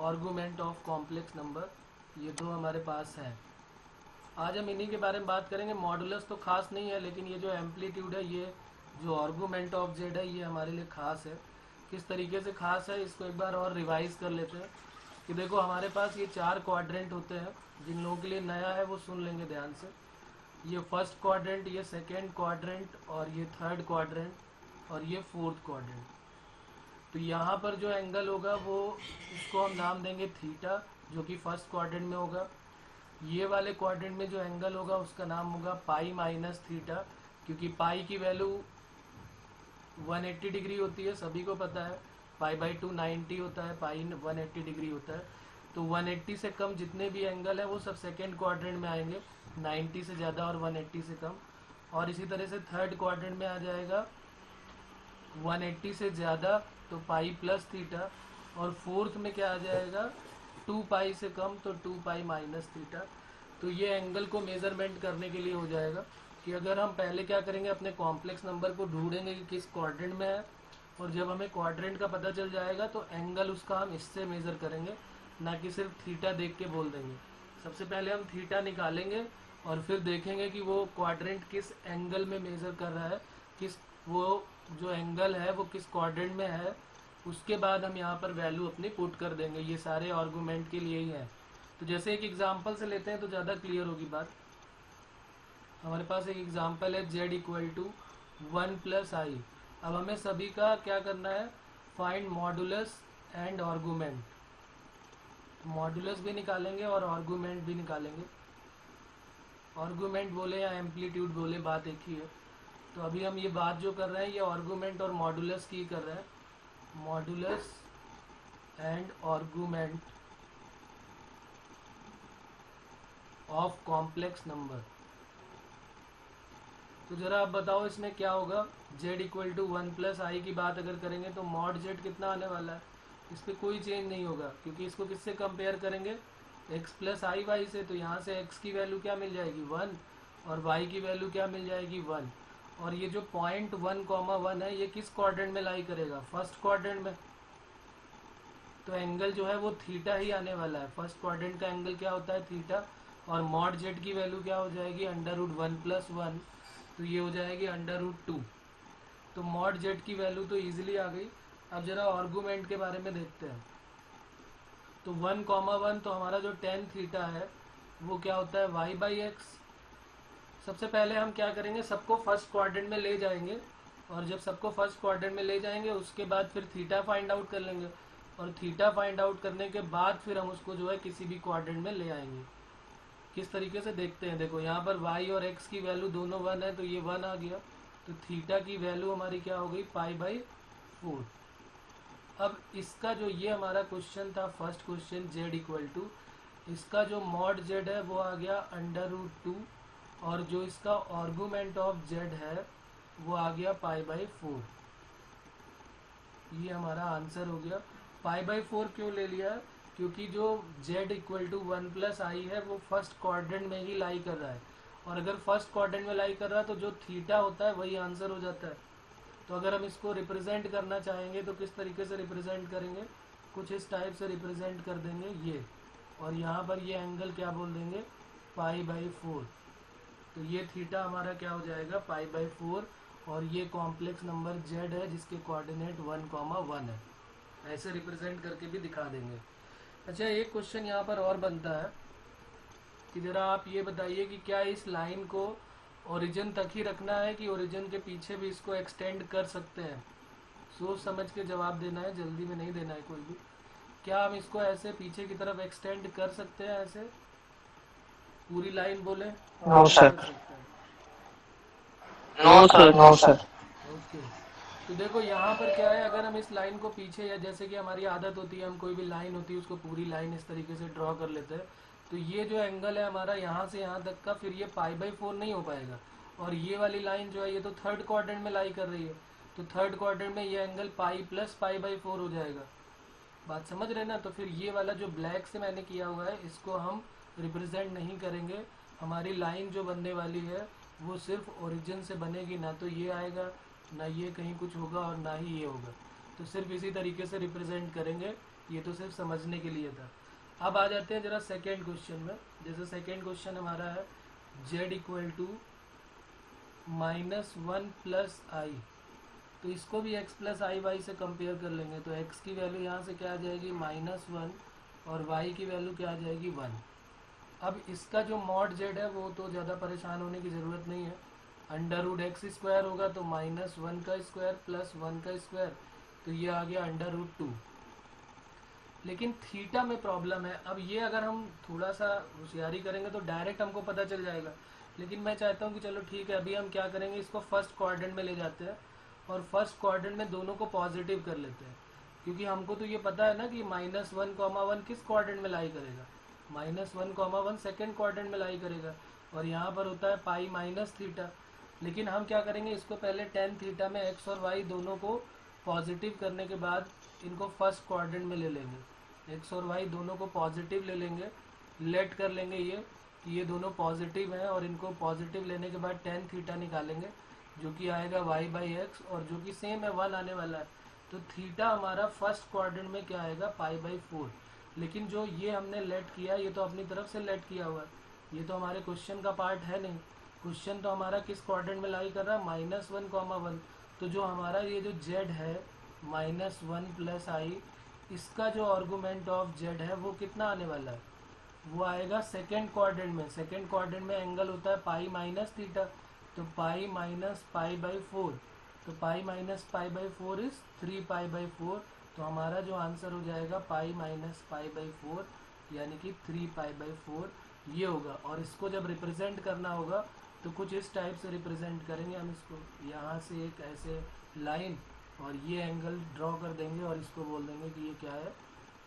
Argument of complex number, ये दो हमारे पास हैं। आज हम इन्हीं के बारे में बात करेंगे। मॉडुलस तो खास नहीं है, लेकिन ये जो एम्पलीट्यूड है, ये जो आर्गुमेंट ऑफ जेड है, ये हमारे लिए खास है। किस तरीके से खास है इसको एक बार और रिवाइज कर लेते हैं कि देखो हमारे पास ये 4 क्वाड्रेंट होते हैं। जिन लोगों के लिए नया है वो सुन लेंगे ध्यान से। ये फर्स्ट क्वाड्रेंट, ये सेकेंड क्वाड्रेंट, और ये थर्ड क्वाड्रेंट, और ये फोर्थ क्वाड्रेंट। तो यहाँ पर जो एंगल होगा वो इसको हम नाम देंगे थीटा, जो कि फर्स्ट क्वाड्रेंट में होगा। ये वाले क्वाड्रेंट में जो एंगल होगा उसका नाम होगा पाई माइनस थीटा, क्योंकि पाई की वैल्यू 180 डिग्री होती है, सभी को पता है। पाई बाई 2 90 होता है, पाई 180 डिग्री होता है। तो 180 से कम जितने भी एंगल है वो सब सेकेंड क्वाड्रेंट में आएंगे, 90 से ज़्यादा और 180 से कम। और इसी तरह से थर्ड क्वाड्रेंट में आ जाएगा 180 से ज़्यादा तो पाई प्लस थीटा, और फोर्थ में क्या आ जाएगा 2 पाई से कम तो 2 पाई माइनस थीटा। तो ये एंगल को मेज़रमेंट करने के लिए हो जाएगा कि अगर हम पहले क्या करेंगे, अपने कॉम्प्लेक्स नंबर को ढूंढेंगे कि किस क्वाड्रेंट में है, और जब हमें क्वाड्रेंट का पता चल जाएगा तो एंगल उसका हम इससे मेज़र करेंगे, ना कि सिर्फ थीटा देख के बोल देंगे। सबसे पहले हम थीटा निकालेंगे और फिर देखेंगे कि वो क्वाड्रेंट किस एंगल में मेज़र कर रहा है, किस वो जो एंगल है वो किस क्वाड्रेंट में है। उसके बाद हम यहाँ पर वैल्यू अपनी पुट कर देंगे। ये सारे आर्गूमेंट के लिए ही हैं। तो जैसे एक एग्जांपल से लेते हैं तो ज़्यादा क्लियर होगी बात। हमारे पास एक एग्जांपल है z इक्वल टू 1 प्लस आई। अब हमें सभी का क्या करना है, find modulus and argument. Modulus भी निकालेंगे और आर्गूमेंट भी निकालेंगे। आर्गूमेंट बोले या एम्पलीट्यूड बोले, बात एक ही है। तो अभी हम ये बात जो कर रहे हैं ये आर्गूमेंट और मॉडुलस की कर रहे हैं। Modulus and argument of complex number. तो जरा आप बताओ इसमें क्या होगा। z इक्वल टू 1 प्लस आई की बात अगर करेंगे तो मॉड z कितना आने वाला है, इस पर कोई चेंज नहीं होगा, क्योंकि इसको किससे कंपेयर करेंगे, x प्लस आई वाई से। तो यहाँ से x की वैल्यू क्या मिल जाएगी 1, और y की वैल्यू क्या मिल जाएगी 1। और ये जो पॉइंट 1,1 है ये किस क्वाड्रेंट में लाई करेगा, फर्स्ट क्वाड्रेंट में। तो एंगल जो है वो थीटा ही आने वाला है। फर्स्ट क्वाड्रेंट का एंगल क्या होता है, थीटा। और मॉड z की वैल्यू क्या हो जाएगी, √1 + 1, तो ये हो जाएगी √2। तो मॉड z की वैल्यू तो इजीली आ गई। अब जरा आर्गूमेंट के बारे में देखते हैं। तो 1,1 तो हमारा जो tan थीटा है वो क्या होता है y/x। सबसे पहले हम क्या करेंगे, सबको फर्स्ट क्वाड्रेंट में ले जाएंगे, और जब सबको फर्स्ट क्वाड्रेंट में ले जाएंगे उसके बाद फिर थीटा फाइंड आउट कर लेंगे, और थीटा फाइंड आउट करने के बाद फिर हम उसको जो है किसी भी क्वाड्रेंट में ले आएंगे। किस तरीके से देखते हैं, देखो यहाँ पर y और x की वैल्यू दोनों 1 है, तो ये 1 आ गया। तो थीटा की वैल्यू हमारी क्या हो गई, पाई/4। अब इसका जो ये हमारा क्वेश्चन था, first question z equal to, इसका जो मॉड z है वो आ गया √2, और जो इसका आर्गूमेंट ऑफ z है वो आ गया पाई/4। ये हमारा आंसर हो गया। पाई/4 क्यों ले लिया है, क्योंकि जो z इक्वल टू 1 प्लस आई है वो फर्स्ट क्वाड्रेंट में ही लाई कर रहा है, और अगर फर्स्ट क्वाड्रेंट में लाई कर रहा है तो जो थीटा होता है वही आंसर हो जाता है। तो अगर हम इसको रिप्रेजेंट करना चाहेंगे तो किस तरीके से रिप्रेजेंट करेंगे, कुछ इस टाइप से रिप्रेजेंट कर देंगे ये, और यहाँ पर ये एंगल क्या बोल देंगे, पाई/4। तो ये थीटा हमारा क्या हो जाएगा, पाई/4, और ये कॉम्प्लेक्स नंबर z है जिसके कोऑर्डिनेट 1,1 है। ऐसे रिप्रेजेंट करके भी दिखा देंगे। अच्छा, एक क्वेश्चन यहाँ पर और बनता है कि जरा आप ये बताइए कि क्या इस लाइन को ओरिजिन तक ही रखना है कि ओरिजिन के पीछे भी इसको एक्सटेंड कर सकते हैं। सोच समझ के जवाब देना है, जल्दी में नहीं देना है कोई भी। क्या हम इसको ऐसे पीछे की तरफ एक्सटेंड कर सकते हैं, ऐसे पूरी लाइन बोले? No sir, no sir, no sir. Okay, तो देखो यहाँ पर क्या है, अगर हम इस लाइन को पीछे, या जैसे कि हमारी आदत होती है हम कोई भी लाइन होती है उसको पूरी लाइन इस तरीके से ड्रॉ कर लेते हैं, तो ये जो एंगल है हमारा यहाँ से यहाँ तक का, फिर ये पाई/4 नहीं हो पाएगा। और ये वाली लाइन जो है ये तो थर्ड क्वाड्रेंट में लाई कर रही है, तो थर्ड क्वाड्रेंट में ये एंगल पाई प्लस पाई/4 हो जाएगा। बात समझ रहे ना। तो फिर ये वाला जो ब्लैक से मैंने किया हुआ है इसको हम रिप्रेजेंट नहीं करेंगे। हमारी लाइन जो बनने वाली है वो सिर्फ ओरिजिन से बनेगी, ना तो ये आएगा, ना ये कहीं कुछ होगा, और ना ही ये होगा। तो सिर्फ इसी तरीके से रिप्रेजेंट करेंगे ये तो सिर्फ समझने के लिए था। अब आ जाते हैं जरा सेकेंड क्वेश्चन में। जैसे सेकेंड क्वेश्चन हमारा है z equal to -1 plus i, तो इसको भी x प्लस आई वाई से कंपेयर कर लेंगे। तो x की वैल्यू यहाँ से क्या आ जाएगी -1 और y की वैल्यू क्या आ जाएगी 1। अब इसका जो मॉड z है वो तो ज़्यादा परेशान होने की ज़रूरत नहीं है। √x² होगा तो -1 का स्क्वायर प्लस 1 का स्क्वायर, तो ये आ गया √2। लेकिन थीटा में प्रॉब्लम है। अब ये अगर हम थोड़ा सा होशियारी करेंगे तो डायरेक्ट हमको पता चल जाएगा, लेकिन मैं चाहता हूँ कि चलो ठीक है, अभी हम क्या करेंगे, इसको फर्स्ट क्वाड्रेंट में ले जाते हैं और फर्स्ट क्वाड्रेंट में दोनों को पॉजिटिव कर लेते हैं, क्योंकि हमको तो ये पता है ना कि -1, 1 किस क्वाड्रेंट में लाई करेगा, -1, 1 सेकेंड क्वाड्रेंट में लाई करेगा, और यहाँ पर होता है पाई माइनस थीटा। लेकिन हम क्या करेंगे, इसको पहले टेन थीटा में x और y दोनों को पॉजिटिव करने के बाद इनको फर्स्ट क्वाड्रेंट में ले लेंगे, x और y दोनों को पॉजिटिव ले लेंगे, लेट कर लेंगे ये कि ये दोनों पॉजिटिव हैं, और इनको पॉजिटिव लेने के बाद टेन थीटा निकालेंगे जो कि आएगा y/x, और जो कि सेम है 1 आने वाला है। तो थीटा हमारा फर्स्ट क्वाड्रेंट में क्या आएगा π/4। लेकिन जो ये हमने लेट किया ये तो अपनी तरफ से लेट किया हुआ है, ये तो हमारे क्वेश्चन का पार्ट है नहीं। क्वेश्चन तो हमारा किस क्वाड्रेंट में लाई कर रहा है, -1, 1। तो जो हमारा ये जो z है -1 प्लस आई, इसका जो आर्गुमेंट ऑफ z है वो कितना आने वाला है, वो आएगा सेकेंड क्वाड्रेंट में। सेकेंड क्वाड्रेंट में एंगल होता है पाई माइनस थीटा, तो पाई माइनस π/4, तो पाई माइनस π/4 इज 3π/4। तो हमारा जो आंसर हो जाएगा पाई माइनस π/4 यानी कि 3π/4 ये होगा। और इसको जब रिप्रेजेंट करना होगा तो कुछ इस टाइप से रिप्रेजेंट करेंगे हम इसको, यहाँ से एक ऐसे लाइन और ये एंगल ड्रॉ कर देंगे और इसको बोल देंगे कि ये क्या है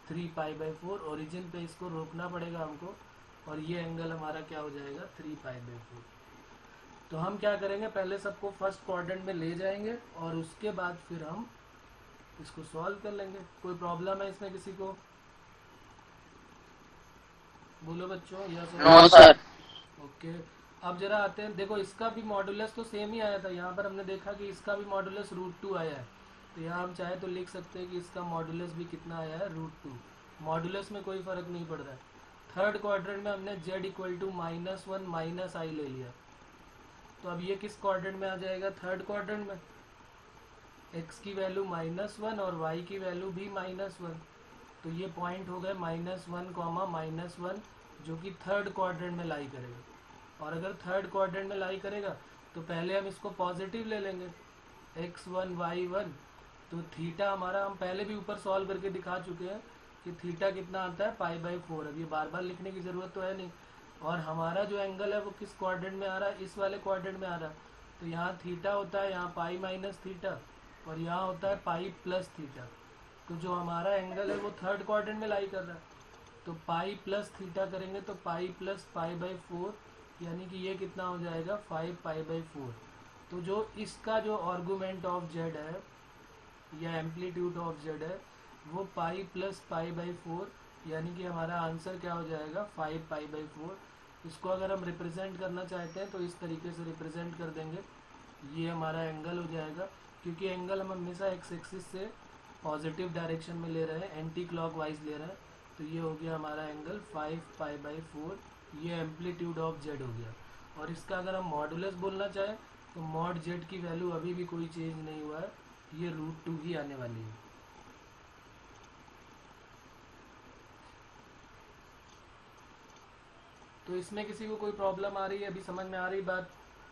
3π/4। ओरिजिन पे इसको रोकना पड़ेगा हमको, और ये एंगल हमारा क्या हो जाएगा 3π/4। तो हम क्या करेंगे, पहले सबको फर्स्ट क्वाड्रेंट में ले जाएंगे और उसके बाद फिर हम इसको सॉल्व कर लेंगे। कोई प्रॉब्लम है इसमें किसी को? बोलो बच्चों, यस नो सर। ओके, अब जरा आते हैं, देखो इसका भी मॉडुलस तो सेम ही आया था, यहाँ पर हमने देखा कि इसका भी मॉडुलस √2 आया है। तो यहाँ हम चाहे तो लिख सकते हैं कि इसका मॉडुलस भी कितना आया है √2। मॉडुलस में कोई फर्क नहीं पड़ रहा है। थर्ड क्वाड्रेंट में हमने z इक्वल टू -1 माइनस आई ले लिया, तो अब ये किस क्वाड्रेंट में आ जाएगा, थर्ड क्वाड्रेंट में। x की वैल्यू -1 और y की वैल्यू भी -1, तो ये पॉइंट हो गए -1, -1 जो कि थर्ड क्वाड्रेंट में लाई करेगा। और अगर थर्ड क्वाड्रेंट में लाई करेगा तो पहले हम इसको पॉजिटिव ले लेंगे x1 y1, तो थीटा हमारा हम पहले भी ऊपर सॉल्व करके दिखा चुके हैं कि थीटा कितना आता है π/4। अब ये बार बार लिखने की ज़रूरत तो है नहीं। और हमारा जो एंगल है वो किस क्वाड्रेंट में आ रहा है, इस वाले क्वाड्रेंट में आ रहा है। तो यहाँ थीटा होता है, यहाँ पाई माइनस थीटा, और यहाँ होता है पाई प्लस थीटा। तो जो हमारा एंगल है वो थर्ड क्वाड्रेंट में लाई कर रहा है, तो पाई प्लस थीटा करेंगे तो पाई प्लस π/4 यानी कि ये कितना हो जाएगा 5π/4। तो जो इसका जो आर्गुमेंट ऑफ z है या एम्पलीट्यूड ऑफ z है वो पाई प्लस π/4 यानी कि हमारा आंसर क्या हो जाएगा 5π/4। इसको अगर हम रिप्रेजेंट करना चाहते हैं तो इस तरीके से रिप्रेजेंट कर देंगे, ये हमारा एंगल हो जाएगा। क्योंकि एंगल हम हमेशा एक्स एक्सिस से पॉजिटिव डायरेक्शन में ले रहे हैं, एंटी क्लॉकवाइज ले रहे हैं, तो ये हो गया हमारा एंगल 5π/4। ये एम्पलीट्यूड ऑफ z हो गया। और इसका अगर हम मॉडुलस बोलना चाहें तो मॉड z की वैल्यू अभी भी कोई चेंज नहीं हुआ है, ये √2 ही आने वाली है। तो इसमें किसी को कोई प्रॉब्लम आ रही है, अभी समझ में आ रही बात?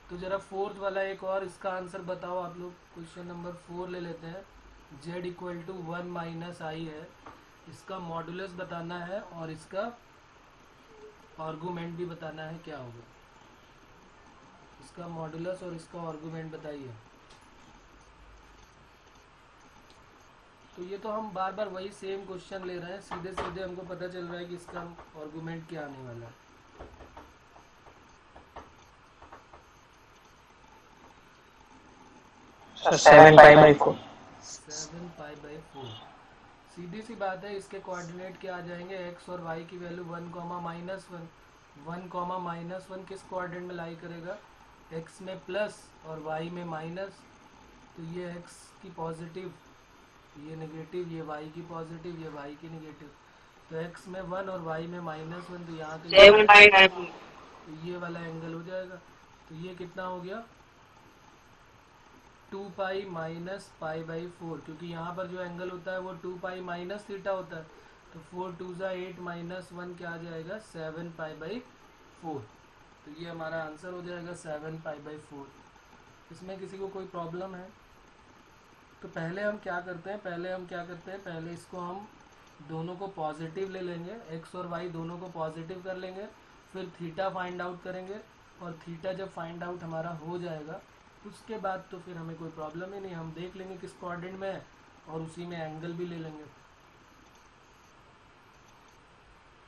तो जरा फोर्थ वाला एक और इसका आंसर बताओ आप लोग। क्वेश्चन नंबर 4 ले लेते हैं। z इक्वल टू 1 माइनस आई है, इसका मॉडुलस बताना है और इसका आर्गुमेंट भी बताना है क्या होगा। इसका मॉडुलस और इसका आर्गुमेंट बताइए। तो ये तो हम बार बार वही सेम क्वेश्चन ले रहे हैं, सीधे सीधे हमको पता चल रहा है कि इसका आर्गुमेंट क्या आने वाला है। सर 7π/4। 7π/4 सीधी सी बात है। इसके कोऑर्डिनेट क्या आ जाएंगे, x और y की वैल्यू 1, -1 1, किस कोऑर्डिनेट में लाई करेगा, x में प्लस और y में माइनस। तो ये x की पॉजिटिव ये नेगेटिव, ये y की पॉजिटिव, ये y की नेगेटिव। तो x में 1 और y में -1, तो यहाँ तो 7.5 ये वाला एंगल हो जाएगा। तो ये कितना हो गया 2 पाई माइनस पाई बाई 4, क्योंकि यहाँ पर जो एंगल होता है वो 2 पाई माइनस थीटा होता है। तो 4 2 ज़ा 8 -1 क्या आ जाएगा 7 पाई बाई 4। तो ये हमारा आंसर हो जाएगा 7 पाई बाई 4। इसमें किसी को कोई प्रॉब्लम है? तो पहले हम क्या करते हैं, पहले इसको हम दोनों को पॉजिटिव ले लेंगे, x और y दोनों को पॉजिटिव कर लेंगे, फिर थीटा फाइंड आउट करेंगे। और थीटा जब फाइंड आउट हमारा हो जाएगा उसके बाद तो फिर हमें कोई प्रॉब्लम ही नहीं, हम देख लेंगे किस कोऑर्डिनेट में है और उसी में एंगल भी ले लेंगे।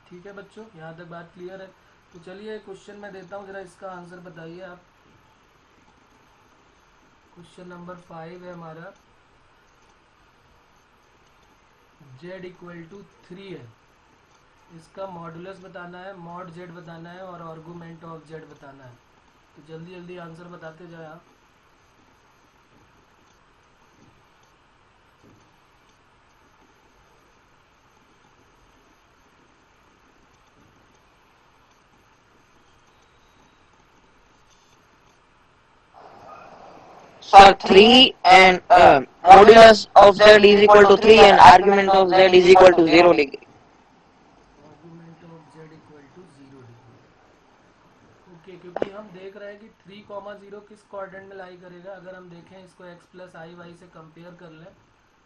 ठीक है बच्चों, यहाँ तक बात क्लियर है? तो चलिए क्वेश्चन मैं देता हूँ, जरा इसका आंसर बताइए आप। क्वेश्चन नंबर 5 है हमारा, z इक्वल टू 3 है, इसका मॉडुलस बताना है, मॉड z बताना है और आर्गूमेंट ऑफ z बताना है। तो जल्दी जल्दी आंसर बताते जाए आप। Sir, 3 and modulus of z is equal to 3 and argument of z is equal to 0 degree. Argument of z equal to 0 degree. Okay, क्योंकि हम देख रहे हैं कि 3,0 किस कोऑर्डिनेट में लाई करेगा। अगर हम देखें इसको x प्लस आई वाई से कंपेयर कर लें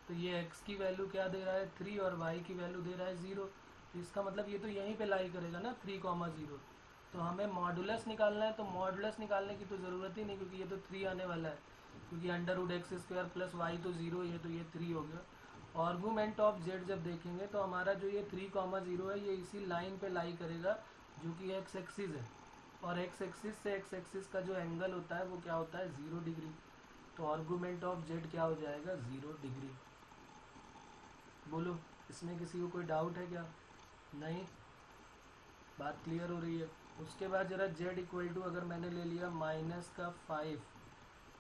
तो ये x की वैल्यू क्या दे रहा है 3 और y की वैल्यू दे रहा है 0। तो इसका मतलब ये तो यहीं पे लाई करेगा ना 3,0। तो हमें मॉडुलस निकालना है, तो मॉडुलस निकालने की तो ज़रूरत ही नहीं क्योंकि ये तो 3 आने वाला है, क्योंकि under root x² plus Y तो 0 ही है, तो ये 3 हो गया। आर्गूमेंट ऑफ z जब देखेंगे तो हमारा जो ये 3,0 है ये इसी लाइन पे लाई करेगा जो कि x एक्सिस है, और x एक्सिस से x एक्सिस का जो एंगल होता है वो क्या होता है 0 डिग्री। तो आर्गूमेंट ऑफ z क्या हो जाएगा 0 डिग्री। बोलो, इसमें किसी को कोई डाउट है क्या? नहीं, बात क्लियर हो रही है। उसके बाद जरा z इक्वल टू अगर मैंने ले लिया -5,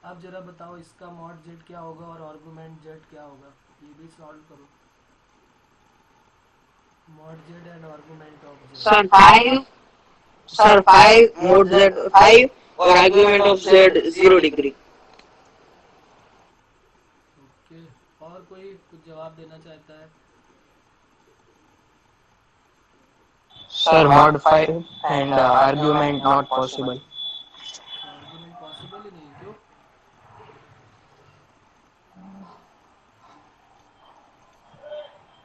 अब जरा बताओ इसका मॉड z क्या होगा और आर्गूमेंट z क्या होगा, ये भी सॉल्व करो। Mod z and argument of z। Sir, 5 mod z 5 और argument of z 0 degree. Okay, और कोई कुछ जवाब देना चाहता है? Sir, mod 5 and argument not possible. अच्छा, आर्गूमेंट पॉसिबल ही नहीं, क्यों?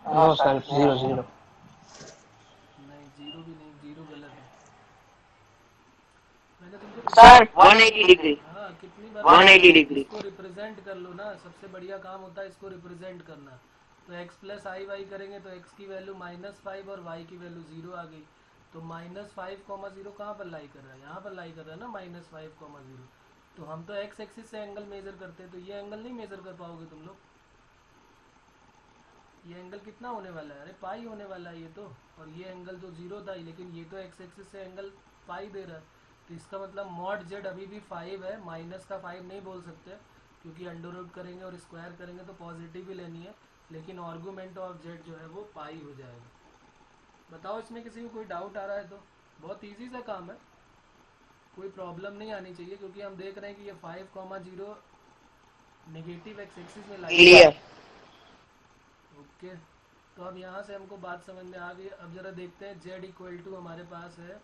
No sir, 0 0. नहीं, जीरो भी नहीं, जीरो गलत है। मैंने तुमको Sir, 180 degree. हाँ, कितनी बार 180 degree. इसको रिप्रेजेंट कर लो ना, सबसे बढ़िया काम होता है इसको रिप्रेजेंट करना। तो x प्लस आई वाई करेंगे तो x की वैल्यू -5 और y की वैल्यू 0 आ गई। तो -5,0 कहाँ पर लाई कर रहा है, यहाँ पर लाई कर रहा है ना -5,0। तो हम तो x एक्सिस से एंगल मेजर करते हैं, तो ये एंगल नहीं मेजर कर पाओगे तुम लोग। ये एंगल कितना होने वाला है, अरे पाई होने वाला है ये तो, और ये एंगल तो 0 था, लेकिन ये तो x एक्सिस से एंगल पाई दे रहा है। तो इसका मतलब मॉड z अभी भी 5 है, माइनस का 5 नहीं बोल सकते क्योंकि अंडर रूट करेंगे और स्क्वायर करेंगे तो पॉजिटिव ही लेनी है, लेकिन आर्गूमेंट ऑफ z जो है वो पाई हो जाएगा। बताओ इसमें किसी को कोई डाउट आ रहा है? तो बहुत इजी सा काम है, कोई प्रॉब्लम नहीं आनी चाहिए, क्योंकि हम देख रहे हैं कि ये 5,0 नेगेटिव x एक्सिस में Clear. ओके, तो अब यहाँ से हमको बात समझ में आ गई। अब जरा देखते हैं z इक्वल टू हमारे पास है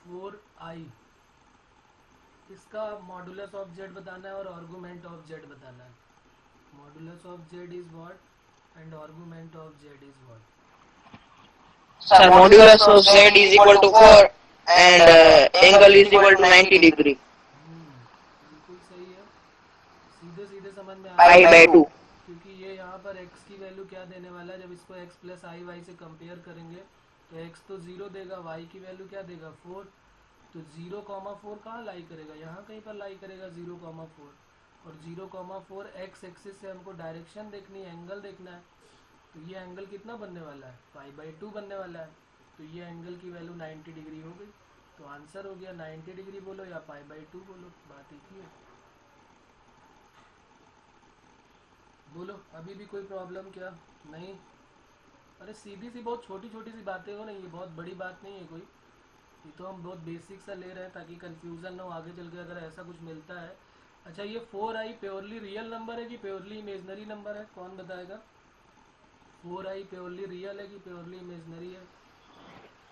4i, इसका मॉडुलस ऑफ z बताना है और आर्गूमेंट ऑफ z बताना है। Modulus of z is what and argument of z is what? Sir, modulus of z is equal to 4 and angle is equal to 90 degree. बिल्कुल सही है, सीधे सीधे समझ में आ Pi गया, by 2. क्योंकि ये यहाँ पर x की वैल्यू क्या देने वाला है, जब इसको x प्लस आई वाई से कंपेयर करेंगे तो x तो 0 देगा, y की वैल्यू क्या देगा 4। तो 0,4 कहाँ लाई करेगा, यहाँ कहीं पर लाई करेगा 0,4, और 0,4 x एक्सिस से हमको डायरेक्शन देखनी है, एंगल देखना है। तो ये एंगल कितना बनने वाला है π/2 बनने वाला है। तो ये एंगल की वैल्यू 90 डिग्री हो गई। तो आंसर हो गया 90 डिग्री बोलो या π/2 बोलो, बात एक ही है। बोलो, अभी भी कोई प्रॉब्लम क्या? नहीं? अरे सीधी सी बहुत छोटी छोटी सी बातें हो ना, ये बहुत बड़ी बात नहीं है कोई। ये तो हम बहुत बेसिक सा ले रहे हैं ताकि कंफ्यूजन ना हो आगे चल के अगर ऐसा कुछ मिलता है। अच्छा, ये 4i प्योरली रियल नंबर है कि प्योरली इमेजनरी नंबर है, कौन बताएगा? 4i प्योरली रियल है कि प्योरली इमेजनरी है?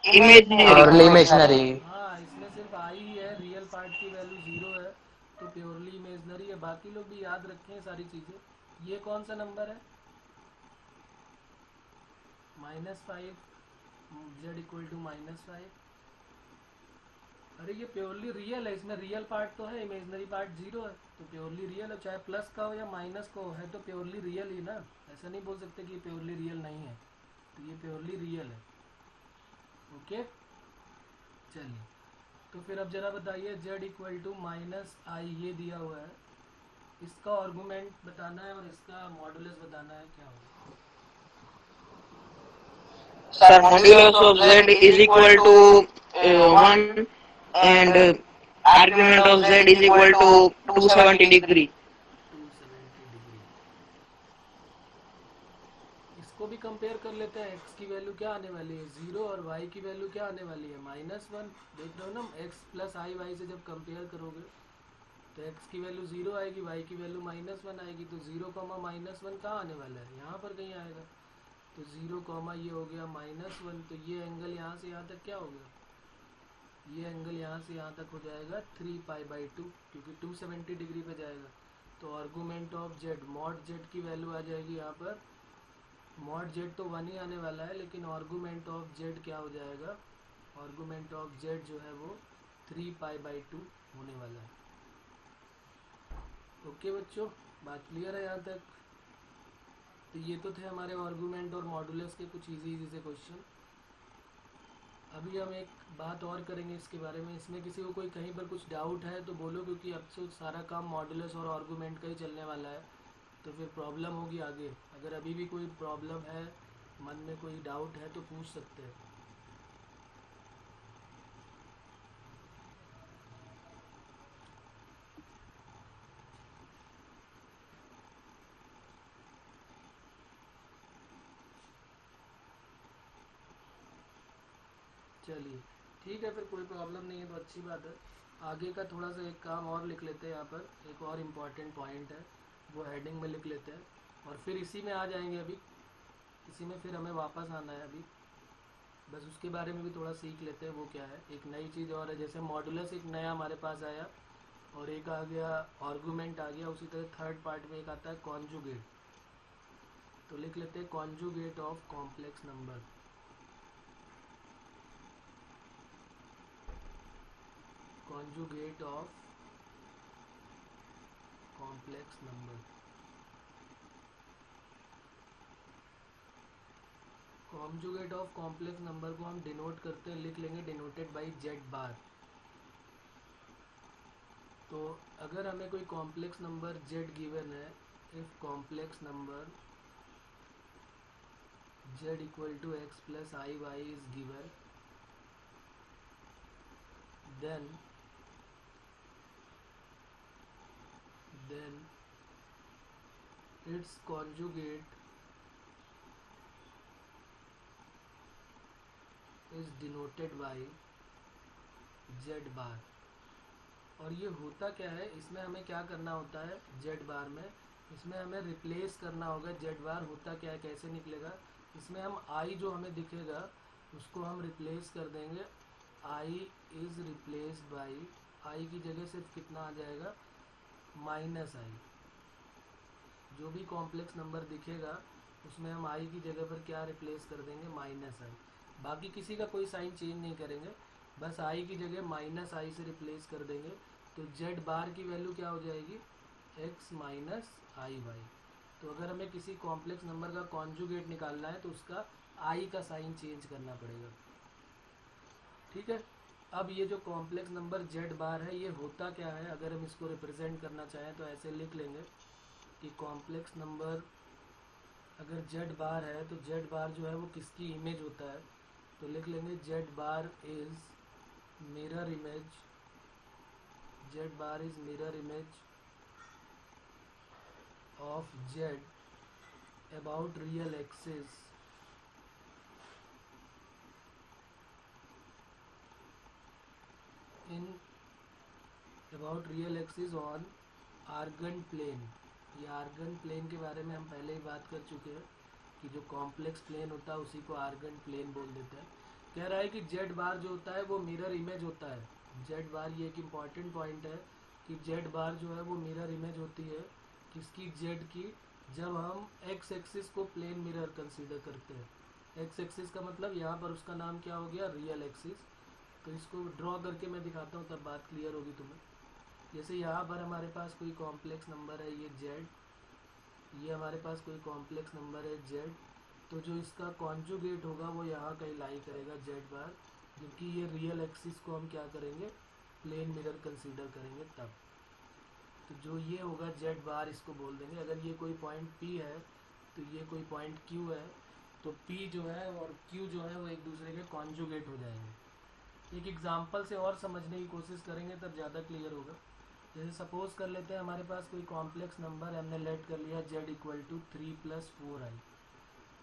Imaginary. Early imaginary. हाँ, इसमें सिर्फ आई ही है, रियल पार्ट की वैल्यू ज़ीरो है, तो प्योरली इमेजनरी है। बाकी लोग भी याद रखें सारी चीज़ें। ये कौन सा नंबर है? -5, z = -5। अरे ये प्योरली रियल है, इसमें रियल पार्ट तो है, इमेजनरी पार्ट ज़ीरो है, तो प्योरली रियल है। चाहे प्लस का हो या माइनस का हो, है तो प्योरली रियल ही ना। ऐसा नहीं बोल सकते कि प्योरली रियल नहीं है, तो ये प्योरली रियल है। ओके, चलिए, तो फिर अब जरा बताइए, z = -i ये दिया हुआ है, इसका आर्गुमेंट बताना है और इसका मॉडुलस बताना है, क्या होगा? Sir, modulus of z is equal to 1 and argument of z is equal to 270 degree. 270 degree. इसको भी कंपेयर कर लेते हैं, x की वैल्यू क्या आने वाली है 0 और y की वैल्यू क्या आने वाली है -1। देख रहे हो ना, x प्लस आई वाई से जब कंपेयर करोगे तो x की वैल्यू 0 आएगी, y की वैल्यू -1 आएगी, तो 0, -1 कहाँ आने वाला है? यहाँ पर कहीं आएगा। तो 0, ये हो गया -1, तो ये एंगल यहाँ से यहाँ तक क्या हो गया? ये एंगल यहाँ से यहाँ तक हो जाएगा 3π/2, क्योंकि 270 डिग्री पे जाएगा। तो argument of z, mod z की वैल्यू आ जाएगी यहाँ पर, मॉड z तो 1 ही आने वाला है, लेकिन आर्गूमेंट ऑफ z क्या हो जाएगा? आर्गूमेंट ऑफ z जो है वो 3π/2 होने वाला है। ओके बच्चों, बात क्लियर है यहाँ तक? तो ये तो थे हमारे आर्गूमेंट और मॉडुलस के कुछ इजी से क्वेश्चन। अभी हम एक बात और करेंगे इसके बारे में। इसमें किसी को कोई कहीं पर कुछ डाउट है तो बोलो, क्योंकि अब से सारा काम मॉडुलस और आर्गूमेंट का ही चलने वाला है, तो फिर प्रॉब्लम होगी आगे। अगर अभी भी कोई प्रॉब्लम है, मन में कोई डाउट है तो पूछ सकते हैं। चलिए ठीक है, फिर कोई प्रॉब्लम नहीं है तो अच्छी बात है। आगे का थोड़ा सा एक काम और लिख लेते हैं यहाँ पर, एक और इम्पॉर्टेंट पॉइंट है, वो हेडिंग में लिख लेते हैं और फिर इसी में आ जाएंगे। अभी इसी में फिर हमें वापस आना है अभी, बस उसके बारे में भी थोड़ा सीख लेते हैं। वो क्या है, एक नई चीज़ और है, जैसे मॉडुलस एक नया हमारे पास आया और एक आ गया आर्गूमेंट आ गया, उसी तरह थर्ड पार्ट में एक आता है कॉन्जुगेट। तो लिख लेते हैं conjugate of complex number. Conjugate of complex number. Conjugate of complex number को हम डिनोट करते हैं, लिख लेंगे डिनोटेड बाई जेड बार। तो अगर हमें कोई कॉम्प्लेक्स नंबर जेड गिवन है, if complex number z = x plus iy is given, then its conjugate is denoted by z bar। और ये होता क्या है, इसमें हमें क्या करना होता है z बार में, इसमें हमें रिप्लेस करना होगा z बार। होता क्या है, कैसे निकलेगा, इसमें हम i जो हमें दिखेगा उसको हम रिप्लेस कर देंगे, i is replace by, i की जगह सिर्फ कितना आ जाएगा -i। जो भी कॉम्प्लेक्स नंबर दिखेगा उसमें हम i की जगह पर क्या रिप्लेस कर देंगे -i। बाकी किसी का कोई साइन चेंज नहीं करेंगे, बस i की जगह -i से रिप्लेस कर देंगे। तो z बार की वैल्यू क्या हो जाएगी, x - iy। तो अगर हमें किसी कॉम्प्लेक्स नंबर का कॉन्जुगेट निकालना है तो उसका i का साइन चेंज करना पड़ेगा। ठीक है, अब ये जो कॉम्प्लेक्स नंबर z बार है ये होता क्या है, अगर हम इसको रिप्रेजेंट करना चाहें तो ऐसे लिख लेंगे कि कॉम्प्लेक्स नंबर अगर z बार है तो z बार जो है वो किसकी इमेज होता है। तो लिख लेंगे z बार इज मिरर इमेज, z बार is mirror image of z about real axis in about real axis on Argand plane. ये आर्गन प्लेन के बारे में हम पहले ही बात कर चुके हैं कि जो कॉम्प्लेक्स प्लेन होता है उसी को आर्गन प्लेन बोल देते हैं। कह रहा है कि जेड बार जो होता है वो मिरर इमेज होता है। जेड बार ये एक इम्पॉर्टेंट पॉइंट है कि जेड बार जो है वो मिरर इमेज होती है किसकी, जेड की, जब हम एक्स एक्सिस को प्लेन मिरर कंसीडर करते हैं। एक्स एक्सिस का मतलब यहाँ पर उसका नाम क्या हो गया, रियल एक्सिस। तो इसको ड्रॉ करके मैं दिखाता हूँ तब बात क्लियर होगी तुम्हें। जैसे यहाँ पर हमारे पास कोई कॉम्प्लेक्स नंबर है ये जेड, ये हमारे पास कोई कॉम्प्लेक्स नंबर है जेड, तो जो इसका कॉन्जुगेट होगा वो यहाँ कहीं लाई करेगा जेड बार, जबकि ये रियल एक्सिस को हम क्या करेंगे, प्लेन मिरर कंसीडर करेंगे तब। तो जो ये होगा जेड बार इसको बोल देंगे। अगर ये कोई पॉइंट पी है तो ये कोई पॉइंट क्यू है, तो पी जो है और क्यू जो है वो एक दूसरे के कॉन्जुगेट हो जाएंगे। एक एग्जांपल से और समझने की कोशिश करेंगे तब ज़्यादा क्लियर होगा। जैसे सपोज कर लेते हैं हमारे पास कोई कॉम्प्लेक्स नंबर हमने लेट कर लिया z इक्वल टू 3 + 4i,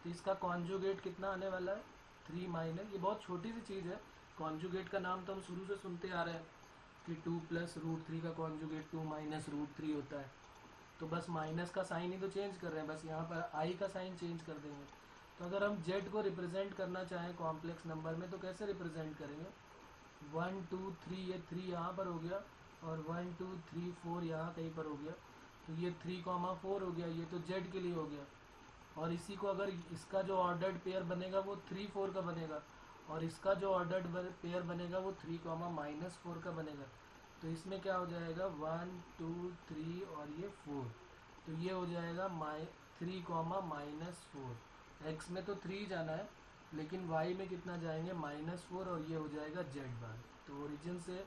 तो इसका कॉन्जुगेट कितना आने वाला है, 3 माइनस, ये बहुत छोटी सी चीज़ है। कॉन्जुगेट का नाम तो हम शुरू से सुनते आ रहे हैं कि 2 + √3 का कॉन्जुगेट 2 - √3 होता है। तो बस माइनस का साइन ही तो चेंज कर रहे हैं, बस यहाँ पर i का साइन चेंज कर देंगे। तो अगर हम z को रिप्रेजेंट करना चाहें कॉम्प्लेक्स नंबर में तो कैसे रिप्रेजेंट करेंगे, 1 2 3, ये 3 यहाँ पर हो गया और 1 2 3 4 यहाँ कहीं पर हो गया, तो ये 3,4 हो गया, ये तो z के लिए हो गया। और इसी को अगर इसका जो ऑर्डर्ड पेयर बनेगा वो 3 4 का बनेगा और इसका जो ऑर्डर्ड पेयर बनेगा वो 3, -4 का बनेगा। तो इसमें क्या हो जाएगा 1 2 3 और ये 4, तो ये हो जाएगा 3, -4। x में तो 3 जाना है लेकिन y में कितना जाएंगे, -4, और ये हो जाएगा z बार। तो ओरिजिन से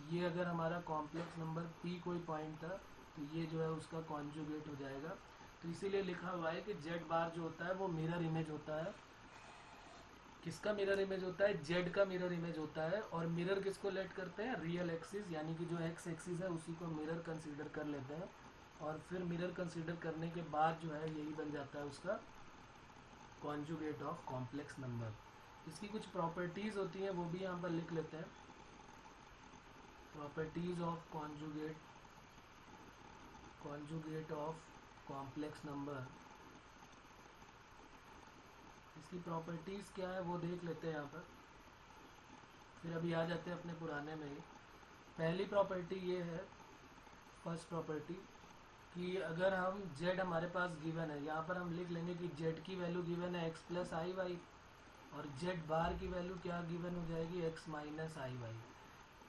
ये अगर हमारा कॉम्प्लेक्स नंबर p कोई पॉइंट था तो ये जो है उसका कॉन्जुगेट हो जाएगा। तो इसीलिए लिखा हुआ है कि z बार जो होता है वो मिरर इमेज होता है। किसका मिरर इमेज होता है, z का मिरर इमेज होता है। और मिरर किसको लेट करते हैं, रियल एक्सिस, यानी कि जो x एक्सिस है उसी को मिरर कंसीडर कर लेते हैं। और फिर मिरर कंसीडर करने के बाद जो है यही बन जाता है उसका कॉन्जुगेट ऑफ कॉम्प्लेक्स नंबर। इसकी कुछ प्रॉपर्टीज़ होती हैं वो भी यहाँ पर लिख लेते हैं। Properties of conjugate of complex number, इसकी प्रॉपर्टीज़ क्या है वो देख लेते हैं यहाँ पर, फिर अभी आ जाते हैं अपने पुराने में ही। पहली प्रॉपर्टी ये है, फर्स्ट प्रॉपर्टी, कि अगर हम z हमारे पास गिवन है, यहाँ पर हम लिख लेंगे कि z की वैल्यू गिवन है x + iy और z बार की वैल्यू क्या गिवन हो जाएगी, x - iy।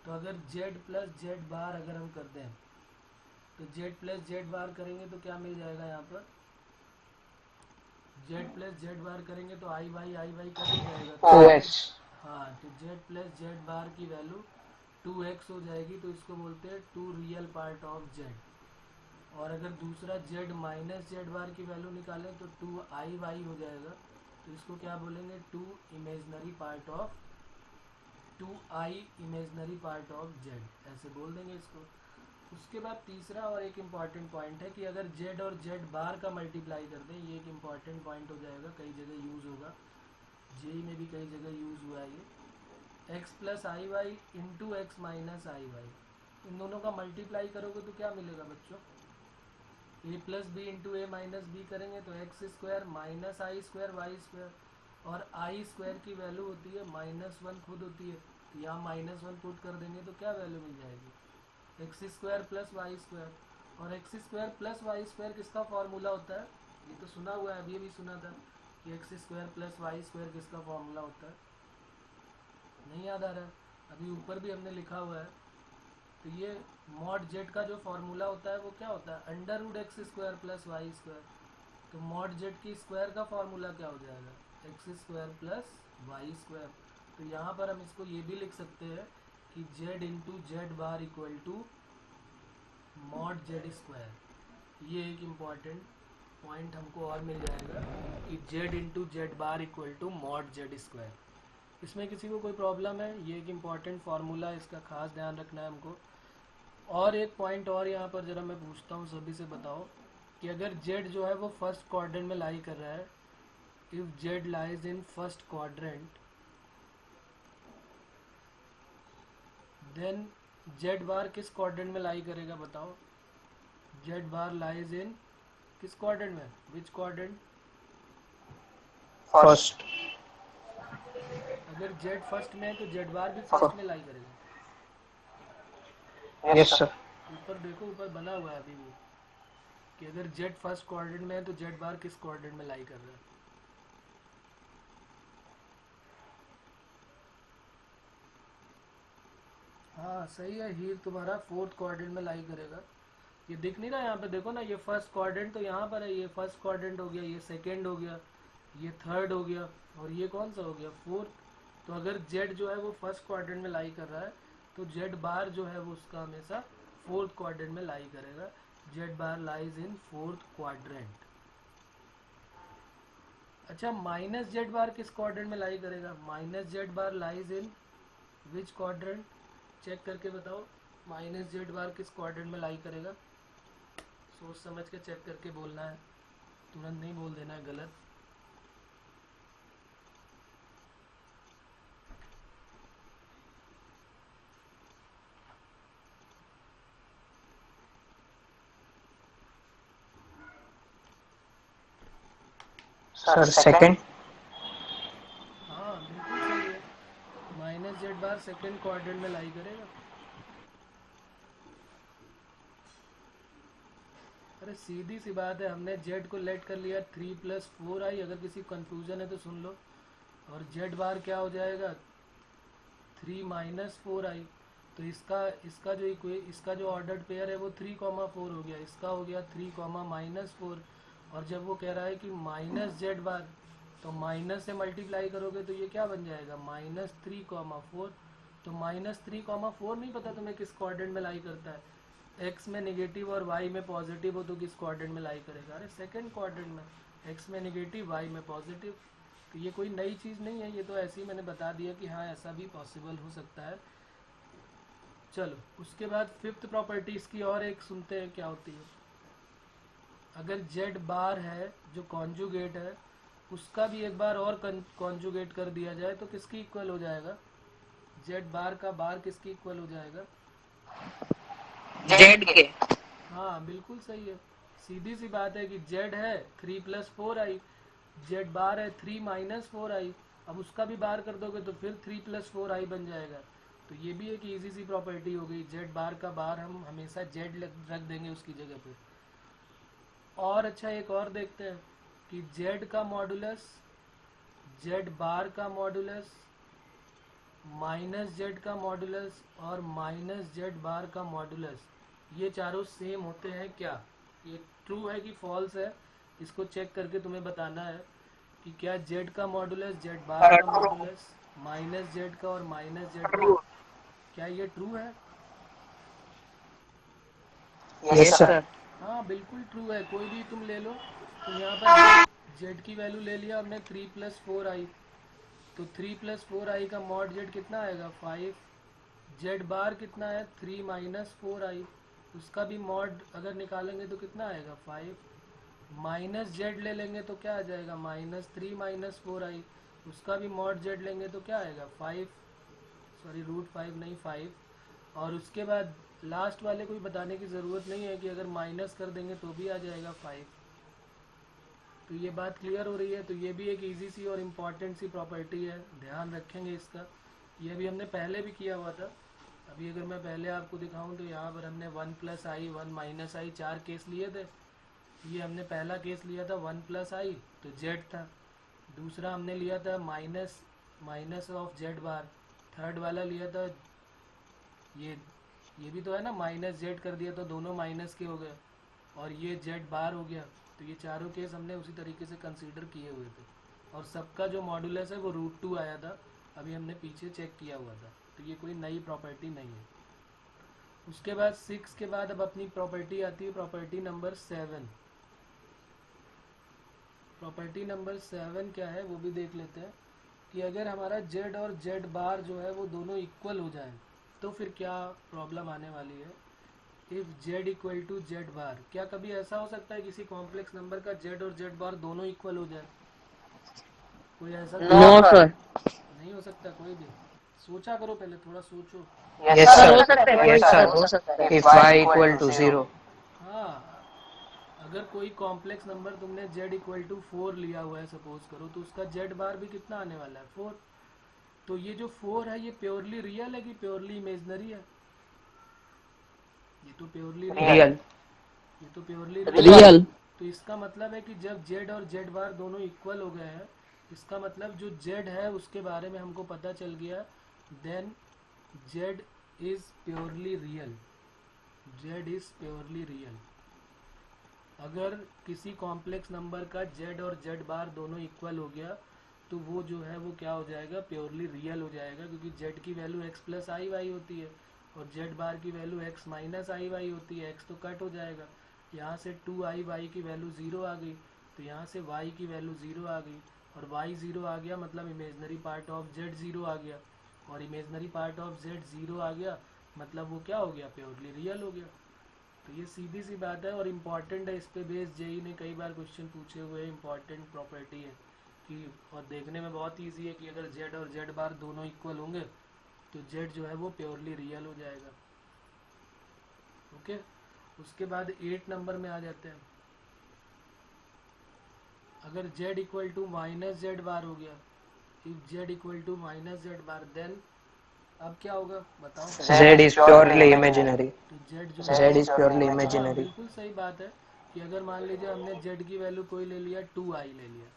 तो अगर z + z बार अगर हम कर दें तो z + z बार करेंगे तो क्या मिल जाएगा, यहाँ पर z + z बार करेंगे तो iy क्या मिल जाएगा, 2x। हाँ, तो z + z बार की वैल्यू 2x हो जाएगी। तो इसको बोलते हैं 2 रियल पार्ट ऑफ z। और अगर दूसरा z - z बार की वैल्यू निकालें तो 2iy हो जाएगा। तो इसको क्या बोलेंगे, 2 इमेजनरी पार्ट ऑफ z, ऐसे बोल देंगे इसको। उसके बाद तीसरा और एक इम्पॉर्टेंट पॉइंट है कि अगर z और z बार का मल्टीप्लाई कर दें, ये एक इम्पॉर्टेंट पॉइंट हो जाएगा, कई जगह यूज़ होगा, जेई में भी कई जगह यूज़ हुआ है ये। x + iy into x - iy, इन दोनों का मल्टीप्लाई करोगे तो क्या मिलेगा बच्चों, a + b into a - b करेंगे तो x² - i² और i² की वैल्यू होती है -1 खुद होती है, तो यहाँ -1 पुट कर देंगे तो क्या वैल्यू मिल जाएगी, x² + y²। और x² + y² किसका फॉर्मूला होता है, ये तो सुना हुआ है, अभी सुना था कि x² + y² किसका फॉर्मूला होता है, नहीं याद आ रहा है, अभी ऊपर भी हमने लिखा हुआ है। तो ये mod z का जो फॉर्मूला होता है वो क्या होता है, √x² + y²। तो mod z की स्क्वायर का फॉर्मूला क्या हो जाएगा, x² + y²। तो यहाँ पर हम इसको ये भी लिख सकते हैं कि z into z bar equal to mod z²। ये एक इम्पॉर्टेंट पॉइंट हमको और मिल जाएगा कि z into z bar equal to mod z²। इसमें किसी को कोई प्रॉब्लम है, ये एक इम्पॉर्टेंट फार्मूला है, इसका खास ध्यान रखना है हमको। और एक पॉइंट और यहाँ पर ज़रा मैं पूछता हूँ सभी से, बताओ कि अगर जेड जो है वो फर्स्ट क्वाड्रेंट में लाई कर रहा है, if z lies in first quadrant, then z bar किस क्वाड्रेंट में लाई करेगा बताओ। जेड बार लाइज इन किस क्वाड्रेंट में, विच क्वाड्रेंट? फर्स्ट। अगर जेड फर्स्ट में है तो जेड बार भी फर्स्ट में लाई करेगा। Yes sir. ऊपर देखो, ऊपर बना हुआ है अभी भी कि अगर जेड फर्स्ट क्वाड्रेंट में है तो जेड बार किस क्वाड्रेंट में लाई कर रहा है। हाँ सही है, हीर तुम्हारा फोर्थ क्वाड्रेंट में लाई करेगा। ये दिख नहीं रहा यहाँ पे, देखो ना, ये फर्स्ट क्वाड्रेंट तो यहाँ पर है, ये फर्स्ट क्वाड्रेंट हो गया, ये सेकेंड हो गया, ये थर्ड हो गया, और ये कौन सा हो गया, फोर्थ। तो अगर जेड जो है वो फर्स्ट क्वाड्रेंट में लाई कर रहा है तो जेड बार जो है वो उसका हमेशा फोर्थ क्वाड्रेंट में लाई करेगा। Z bar lies in fourth quadrant. अच्छा, माइनस जेड बार किस क्वाड्रेंट में लाई करेगा? Minus z bar lies in which quadrant? Check करके बताओ, माइनस जेड बार किस क्वाड्रेंट में लाई करेगा। सोच समझ के चेक करके बोलना है, तुरंत नहीं बोल देना है गलत। Sir second. हाँ बिल्कुल सही है, माइनस जेड बार सेकेंड क्वाड्रेंट में लाई करेगा। अरे सीधी सी बात है, हमने जेड को लेट कर लिया 3+4i, अगर किसी कंफ्यूजन है तो सुन लो। और जेड बार क्या हो जाएगा, 3-4i। तो इसका जो ऑर्डर्ड पेयर है वो 3,4 हो गया, इसका हो गया 3,-4। और जब वो कह रहा है कि माइनस जेड बार, तो माइनस से मल्टीप्लाई करोगे तो ये क्या बन जाएगा, -3,4। तो -3,4 नहीं पता तुम्हें किस क्वाड्रेंट में लाई करता है? एक्स में नेगेटिव और वाई में पॉजिटिव हो तो किस क्वाड्रेंट में लाई करेगा? अरे सेकंड क्वाड्रेंट में। एक्स में नेगेटिव, वाई में पॉजिटिव। तो ये कोई नई चीज़ नहीं है, ये तो ऐसे ही मैंने बता दिया कि हाँ ऐसा भी पॉसिबल हो सकता है। चलो उसके बाद फिफ्थ प्रॉपर्टी इसकी और एक सुनते हैं क्या होती है। अगर जेड बार है जो कॉन्जुगेट है, उसका भी एक बार और कॉन्जुगेट कर दिया जाए तो किसकी इक्वल हो जाएगा? जेड बार का बार किसकी इक्वल हो जाएगा? जेड के। हाँ बिल्कुल सही है, सीधी सी बात है कि जेड है 3+4i, जेड बार है 3-4i। अब उसका भी बार कर दोगे तो फिर 3+4i बन जाएगा। तो ये भी एक इजी सी प्रॉपर्टी हो गई, जेड बार का बार हम हमेशा जेड रख देंगे उसकी जगह पे। और अच्छा एक और देखते हैं कि जेड का मॉडुलस, जेड बार का मॉडुलस, माइनस जेड का मॉडुलस और माइनस जेड बार का मॉडुलस, ये चारों सेम होते हैं क्या? ये ट्रू है कि फॉल्स है, इसको चेक करके तुम्हें बताना है कि क्या जेड का मॉडुलस, जेड बार का मॉडुलस, माइनस जेड का और माइनस जेड का, क्या ये ट्रू है? Yes sir. हाँ बिल्कुल ट्रू है, कोई भी तुम ले लो। तो यहाँ पर जेड की वैल्यू ले लिया हमने 3+4i, तो 3+4i का मॉड जेड कितना आएगा, 5। जेड बार कितना है, 3-4i, उसका भी मॉड अगर निकालेंगे तो कितना आएगा, 5। माइनस जेड ले लेंगे तो क्या आ जाएगा, -3-4i, उसका भी मॉड जेड लेंगे तो क्या आएगा, 5, सॉरी √5 नहीं 5। और उसके बाद लास्ट वाले को भी बताने की ज़रूरत नहीं है कि अगर माइनस कर देंगे तो भी आ जाएगा 5। तो ये बात क्लियर हो रही है। तो ये भी एक इजी सी और इम्पॉर्टेंट सी प्रॉपर्टी है, ध्यान रखेंगे इसका। ये भी हमने पहले भी किया हुआ था। अभी अगर मैं पहले आपको दिखाऊं तो यहाँ पर हमने 1+i 1-i 4 केस लिए थे। ये हमने पहला केस लिया था 1+i, तो जेड था। दूसरा हमने लिया था minus of Z bar. Third वाला लिया था ये भी तो है ना, माइनस जेड कर दिया तो दोनों माइनस के हो गए, और ये जेड बार हो गया। तो ये चारों केस हमने उसी तरीके से कंसीडर किए हुए थे, और सबका जो मॉडुलस है वो √2 आया था, अभी हमने पीछे चेक किया हुआ था। तो ये कोई नई प्रॉपर्टी नहीं है। उसके बाद 6 के बाद अब अपनी प्रॉपर्टी आती है प्रॉपर्टी नंबर 7। प्रॉपर्टी नंबर 7 क्या है वो भी देख लेते हैं कि अगर हमारा जेड और जेड बार जो है वो दोनों इक्वल हो जाए तो फिर क्या प्रॉब्लम आने वाली है। If z equal to z bar, क्या कभी ऐसा हो सकता है किसी कॉम्प्लेक्स नंबर का जेड और जेड बार दोनों इक्वल हो जाए? कोई ऐसा नो सर। नहीं हो सकता कोई भी? सोचा करो, पहले थोड़ा सोचो। Yes sir sir. हो सकता है, यस सर, हो सकता है इफ y इक्वल टू 0। हाँ, अगर कोई कॉम्प्लेक्स नंबर तुमने z इक्वल टू 4 लिया हुआ है सपोज करो, तो उसका z बार भी कितना आने वाला है? 4। तो ये जो 4 है ये प्योरली रियल है कि प्योरली इमेजनरी है? ये तो प्योरली रियल। ये तो प्योरली रियल। तो इसका मतलब है कि जब z और z बार दोनों इक्वल हो गए हैं, इसका मतलब जो z है उसके बारे में हमको पता चल गया, then z is purely real. z is purely real. अगर किसी कॉम्प्लेक्स नंबर का z और z बार दोनों इक्वल हो गया तो वो जो है वो क्या हो जाएगा? प्योरली रियल हो जाएगा, क्योंकि z की value x plus i Y होती है और z बार की वैल्यू x माइनस आई वाई होती है। x तो कट हो जाएगा, यहाँ से 2i की वैल्यू 0 आ गई, तो यहाँ से y की वैल्यू 0 आ गई, और y 0 आ गया मतलब इमेजनरी पार्ट ऑफ z 0 आ गया, और इमेजनरी पार्ट ऑफ z 0 आ गया मतलब वो क्या हो गया? प्योरली रियल हो गया। तो ये सीधी सी बात है और इम्पॉर्टेंट है, इस पे बेस जेई ने कई बार क्वेश्चन पूछे हुए हैं। इम्पॉर्टेंट प्रॉपर्टी है कि, और देखने में बहुत ईजी है कि अगर z और z बार दोनों इक्वल होंगे तो z जो है वो प्योरली रियल हो जाएगा। ओके, उसके बाद 8 नंबर में आ जाते हैं। अगर z equal to minus z bar हो गया, if z equal to minus z bar, then अब क्या होगा बताओ? z is purely imaginary. तो z जो z इज प्योरली हाँ, इमेजिनरी। बिल्कुल सही बात है कि अगर मान लीजिए हमने z की वैल्यू कोई ले लिया 2i ले लिया,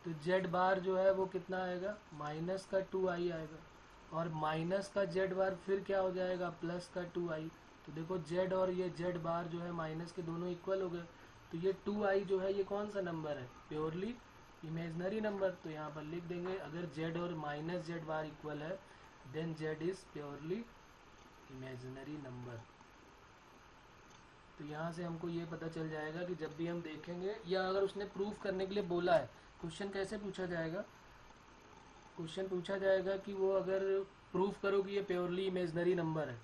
तो z बार जो है वो कितना आएगा? माइनस का 2i आएगा, और माइनस का z बार फिर क्या हो जाएगा? प्लस का 2i। तो देखो z और ये z बार जो है माइनस के दोनों इक्वल हो गए, तो ये 2i जो है ये कौन सा नंबर है? Purely imaginary number. तो यहाँ पर लिख देंगे अगर z और माइनस z बार इक्वल है then z is purely imaginary number. तो यहाँ से हमको ये पता चल जाएगा कि जब भी हम देखेंगे, या अगर उसने प्रूफ करने के लिए बोला है, क्वेश्चन कैसे पूछा जाएगा? क्वेश्चन पूछा जाएगा कि वो अगर प्रूफ करो कि ये प्योरली इमेजनरी नंबर है,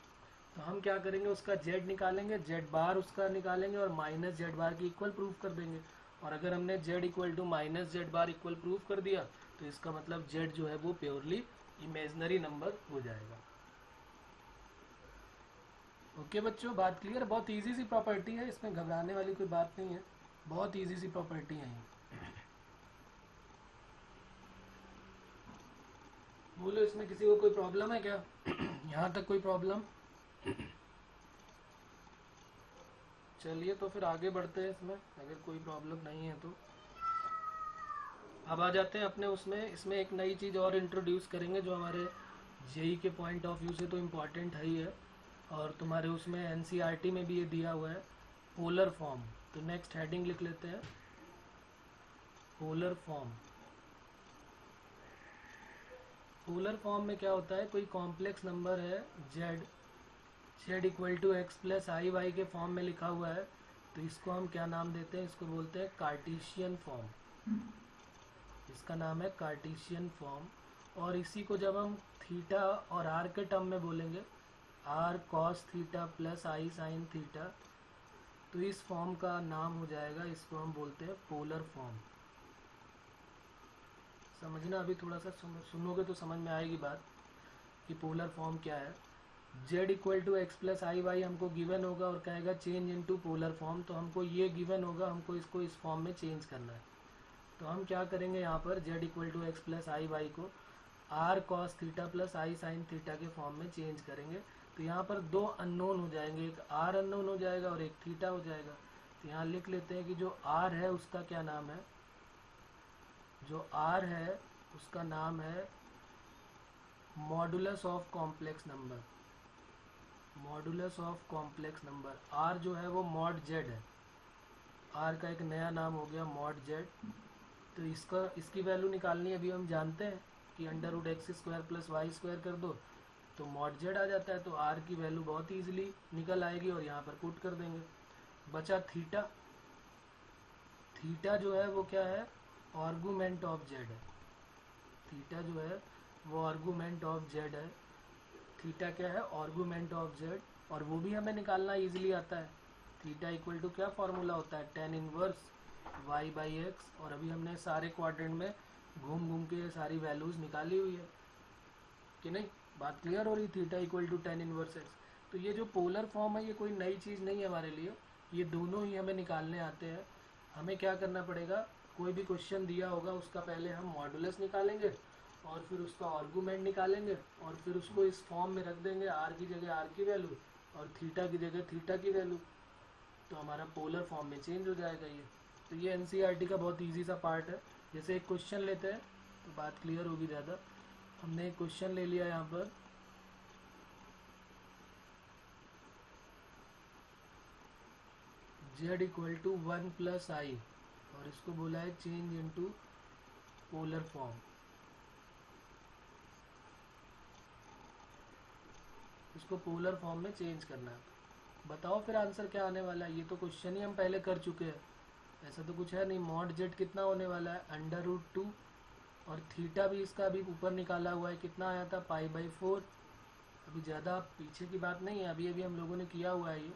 तो हम क्या करेंगे? उसका z निकालेंगे, z बार उसका निकालेंगे और माइनस z बार की इक्वल प्रूफ कर देंगे। और अगर हमने z equal to minus z bar equal proof कर दिया तो इसका मतलब z जो है वो प्योरली इमेजनरी नंबर हो जाएगा। ओके बच्चों, बात क्लियर? बहुत इजी सी प्रॉपर्टी है, इसमें घबराने वाली कोई बात नहीं है, बहुत इजी सी प्रॉपर्टी है ये। बोलो, इसमें किसी को कोई प्रॉब्लम है क्या? यहाँ तक कोई प्रॉब्लम? चलिए तो फिर आगे बढ़ते हैं इसमें, अगर कोई प्रॉब्लम नहीं है तो। अब आ जाते हैं अपने उसमें, इसमें एक नई चीज़ और इंट्रोड्यूस करेंगे जो हमारे जेई के पॉइंट ऑफ व्यू से तो इम्पॉर्टेंट है ही है, और तुम्हारे उसमें एनसीईआरटी में भी ये दिया हुआ है, पोलर फॉर्म। तो नेक्स्ट हेडिंग लिख लेते हैं, पोलर फॉर्म। पोलर फॉर्म में क्या होता है? कोई कॉम्प्लेक्स नंबर है z equal to x plus i y के फॉर्म में लिखा हुआ है, तो इसको हम क्या नाम देते हैं? इसको बोलते हैं कार्टेशियन फॉर्म। इसका नाम है कार्टेशियन फॉर्म। और इसी को जब हम थीटा और आर के टर्म में बोलेंगे, r cos theta plus i sine theta, तो इस फॉर्म का नाम हो जाएगा, इसको हम बोलते हैं पोलर फॉर्म। समझना, अभी थोड़ा सा सुनोगे तो समझ में आएगी बात कि पोलर फॉर्म क्या है। z equal to x plus i y हमको गिवन होगा और कहेगा चेंज इनटू पोलर फॉर्म, तो हमको ये गिवन होगा, हमको इसको इस फॉर्म में चेंज करना है। तो हम क्या करेंगे? यहाँ पर z equal to x plus i y को r cos theta plus i sine theta के फॉर्म में चेंज करेंगे। तो यहाँ पर दो अननोन हो जाएंगे, एक आर अननोन हो जाएगा और एक थीटा हो जाएगा। तो यहाँ लिख लेते हैं कि जो आर है उसका क्या नाम है? जो आर है उसका नाम है modulus of complex number. Modulus of complex number, r जो है वो मॉड जेड है, आर का एक नया नाम हो गया मॉड जेड। तो इसकी वैल्यू निकालनी है, अभी हम जानते हैं कि under root x square plus y square कर दो तो मॉड जेड आ जाता है। तो आर की वैल्यू बहुत ईजिली निकल आएगी और यहाँ पर पुट कर देंगे। बचा थीटा। थीटा जो है वो क्या है? आर्गुमेंट ऑफ जेड है। थीटा जो है वो आर्गुमेंट ऑफ जेड है। थीटा क्या है? Argument of Z. और वो भी हमें निकालना ईजिली आता है। थीटा इक्वल टू क्या फॉर्मूला होता है, tan inverse y by x. और अभी हमने सारे क्वाड्रेंट में घूम घूम के सारी वैल्यूज़ निकाली हुई है कि नहीं, बात क्लियर हो रही। Theta equal to tan inverse x. तो ये जो पोलर फॉर्म है ये कोई नई चीज़ नहीं है हमारे लिए, ये दोनों ही हमें निकालने आते हैं। हमें क्या करना पड़ेगा, कोई भी क्वेश्चन दिया होगा उसका पहले हम मॉडुलस निकालेंगे और फिर उसका आर्गूमेंट निकालेंगे और फिर उसको इस फॉर्म में रख देंगे, आर की जगह आर की वैल्यू और थीटा की जगह थीटा की वैल्यू, तो हमारा पोलर फॉर्म में चेंज हो जाएगा ये। तो ये एनसीईआरटी का बहुत इजी सा पार्ट है। जैसे एक क्वेश्चन लेते हैं तो बात क्लियर होगी ज़्यादा। हमने एक क्वेश्चन ले लिया यहाँ पर, z equal to 1 plus i और इसको बोला है चेंज इनटू पोलर फॉर्म। इसको पोलर फॉर्म में चेंज करना है। बताओ फिर आंसर क्या आने वाला है। ये तो क्वेश्चन ही हम पहले कर चुके हैं, ऐसा तो कुछ है नहीं। मॉड जेड कितना होने वाला है, अंडर रूट 2 और थीटा भी इसका अभी ऊपर निकाला हुआ है, कितना आया था π/4। अभी ज़्यादा पीछे की बात नहीं है, अभी अभी हम लोगों ने किया हुआ है ये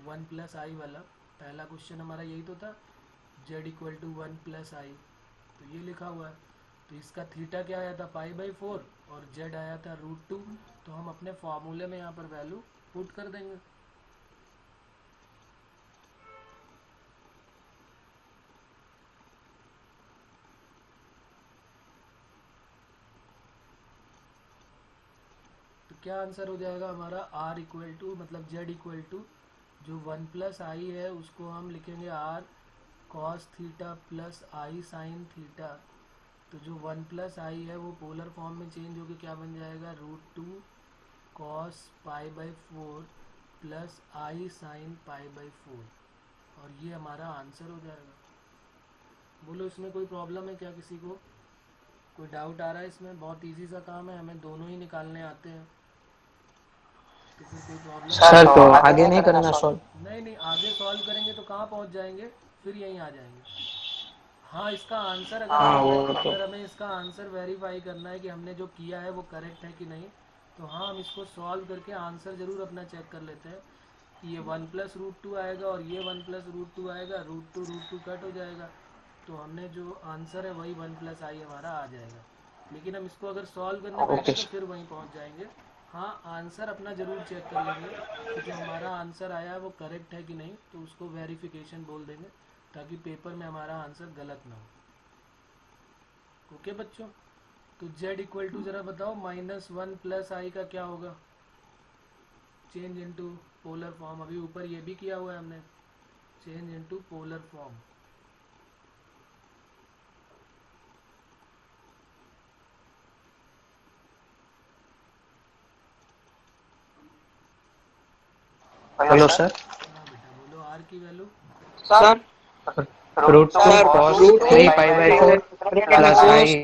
1 प्लस आई वाला। पहला क्वेश्चन हमारा यही तो था, z equal to 1 plus i, तो ये लिखा हुआ है। तो इसका थीटा क्या आया था π/4 और z आया था √2। तो हम अपने फॉर्मूले में यहाँ पर वैल्यू पुट कर देंगे। तो क्या आंसर हो जाएगा हमारा, r इक्वल टू मतलब z इक्वल टू जो 1 प्लस आई है उसको हम लिखेंगे r cos theta plus i sine theta. तो जो 1 प्लस आई है वो पोलर फॉर्म में चेंज होकर क्या बन जाएगा, √2 cos π/4 प्लस आई साइन π/4 और ये हमारा आंसर हो जाएगा। बोलो इसमें कोई प्रॉब्लम है क्या, किसी को कोई डाउट आ रहा है इसमें? बहुत इजी सा काम है, हमें दोनों ही निकालने आते हैं, तो फिर कोई प्रॉब्लम सर तो आगे नहीं करना सॉल्व? नहीं। नहीं आगे सॉल्व करेंगे तो कहाँ पहुँच जाएंगे, फिर यहीं आ जाएंगे। हाँ इसका आंसर हाँ वो तो अगर हमें इसका आंसर वेरीफाई करना है कि हमने जो किया है वो करेक्ट है कि नहीं, तो हाँ हम इसको सॉल्व करके आंसर ज़रूर अपना चेक कर लेते हैं कि ये 1 प्लस √2 आएगा और ये 1 प्लस √2 आएगा, √2 कट हो जाएगा, तो हमने जो आंसर है वही 1 प्लस आई हमारा आ जाएगा। लेकिन हम इसको अगर सॉल्व करने बैठे तो फिर वहीं पहुंच जाएंगे। हाँ आंसर अपना ज़रूर चेक कर लेंगे कि जो हमारा आंसर आया है वो करेक्ट है कि नहीं, तो उसको वेरिफिकेशन बोल देंगे ताकि पेपर में हमारा आंसर गलत ना हो। ओके बच्चों, तो z इक्वल टू ज़रा बताओ -1 प्लस आई का क्या होगा, चेंज इनटू पोलर फॉर्म। अभी ऊपर ये भी किया हुआ है हमने, change into polar form. Hello sir. हाँ बेटा बोलो, आर की वैल्यू सर √2 cos 3π/4 प्लस आई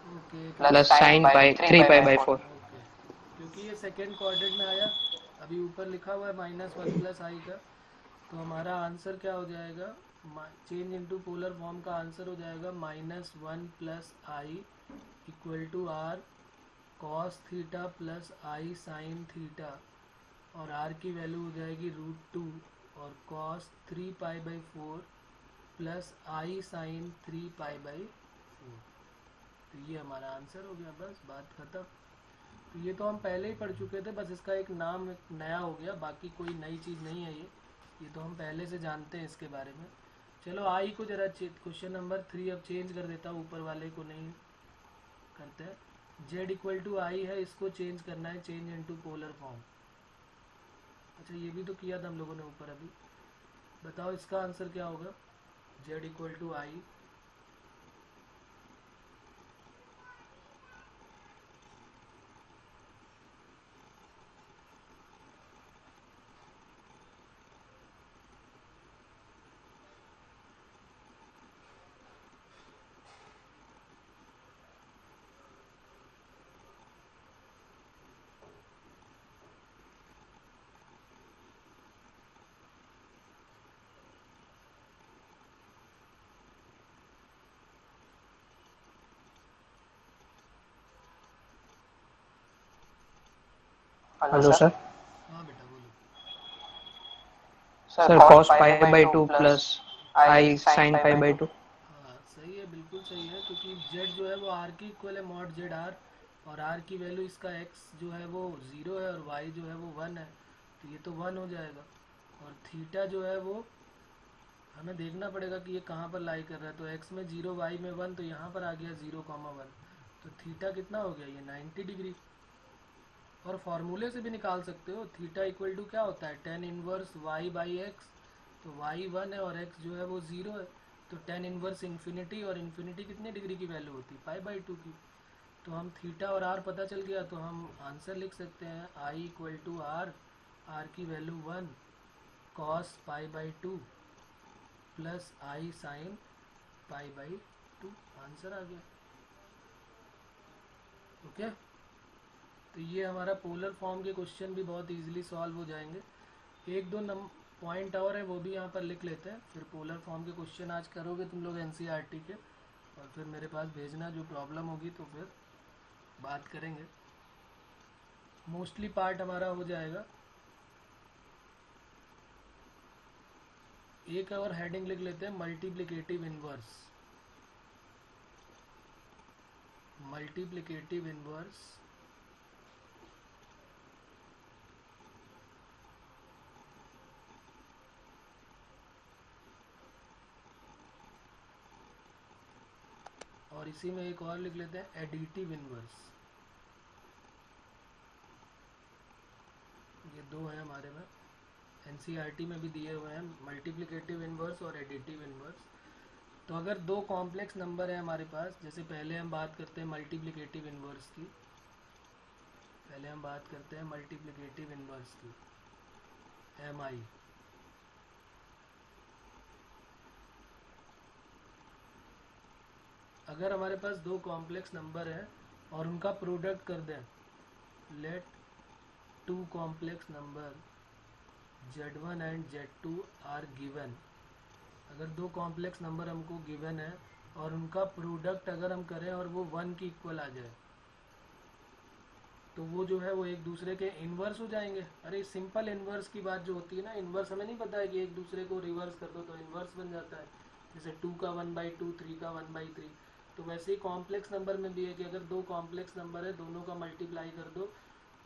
ओके प्लस साइन 3π/4। ओके, क्योंकि ये सेकेंड क्वाड्रेंट में आया, अभी ऊपर लिखा हुआ है -1 प्लस आई का, तो हमारा आंसर क्या हो जाएगा, चेंज इनटू पोलर फॉर्म का आंसर हो जाएगा -1 plus i equal to r cos theta plus i sine theta, और r की वैल्यू हो जाएगी √2 और cos 3π/4 प्लस आई साइन 3π/4। तो ये हमारा आंसर हो गया, बस बात खत्म। तो ये तो हम पहले ही पढ़ चुके थे, बस इसका एक नाम नया हो गया, बाकी कोई नई चीज़ नहीं है ये तो हम पहले से जानते हैं इसके बारे में। चलो आई को जरा क्वेश्चन नंबर 3 अब चेंज कर देता हूँ, ऊपर वाले को नहीं करते हैं। z इक्वल टू आई है, इसको चेंज करना है, चेंज इनटू पोलर फॉर्म। अच्छा ये भी तो किया था हम लोगों ने ऊपर अभी। बताओ इसका आंसर क्या होगा, z equal to i. Hello sir. हाँ बेटा बोलो। Sir cos pi by two plus i sine pi by two. हाँ सही है, बिल्कुल सही है, क्योंकि जेड जो है वो आर की इक्वल है, मॉड जेड आर, और आर की वैल्यू इसका एक्स जो है वो ज़ीरो है और वाई जो है वो वन है, तो ये तो वन हो जाएगा। और थीटा जो है वो हमें देखना पड़ेगा कि ये कहाँ पर लाई कर रहा है, तो एक्स में ज़ीरो वाई में वन, तो यहाँ पर आ गया ज़ीरो कॉमा वन, तो थीटा कितना हो गया, ये 90 डिग्री। और फार्मूले से भी निकाल सकते हो, थीटा इक्वल टू क्या होता है, tan inverse y by x, तो वाई वन है और एक्स जो है वो ज़ीरो है, तो टेन इनवर्स इन्फिनिटी, और इन्फिनिटी कितने डिग्री की वैल्यू होती है, पाई बाई टू की। तो हम थीटा और आर पता चल गया, तो हम आंसर लिख सकते हैं i equal to r, r की value one, cos pi by two plus i sine pi by two, answer आ गया। ओके, तो ये हमारा पोलर फॉर्म के क्वेश्चन भी बहुत इजीली सॉल्व हो जाएंगे। एक दो पॉइंट और है वो भी यहाँ पर लिख लेते हैं, फिर पोलर फॉर्म के क्वेश्चन आज करोगे तुम लोग एनसीईआरटी के, और फिर मेरे पास भेजना, जो प्रॉब्लम होगी तो फिर बात करेंगे। मोस्टली पार्ट हमारा हो जाएगा। एक और हेडिंग लिख लेते हैं, मल्टीप्लिकेटिव इनवर्स। मल्टीप्लिकेटिव इनवर्स और इसी में एक और लिख लेते हैं एडिटिव इनवर्स। ये दो हैं हमारे में, एनसीईआरटी में भी दिए हुए हैं, मल्टीप्लिकेटिव इनवर्स और एडिटिव इनवर्स। तो अगर दो कॉम्प्लेक्स नंबर है हमारे पास, जैसे पहले हम बात करते हैं मल्टीप्लिकेटिव इनवर्स की, पहले हम बात करते हैं मल्टीप्लिकेटिव इनवर्स की, एम आई। अगर हमारे पास दो कॉम्प्लेक्स नंबर है और उनका प्रोडक्ट कर दें, let two complex number z1 and z2 are given. अगर दो कॉम्प्लेक्स नंबर हमको गिवन है और उनका प्रोडक्ट अगर हम करें और वो वन की इक्वल आ जाए, तो वो जो है वो एक दूसरे के इन्वर्स हो जाएंगे। अरे सिंपल इन्वर्स की बात जो होती है ना, इन्वर्स हमें नहीं पता है कि एक दूसरे को रिवर्स कर दो तो इन्वर्स बन जाता है, जैसे टू का वन बाई टू, थ्री का वन बाई थ्री। तो वैसे ही कॉम्प्लेक्स नंबर में भी है कि अगर दो कॉम्प्लेक्स नंबर है, दोनों का मल्टीप्लाई कर दो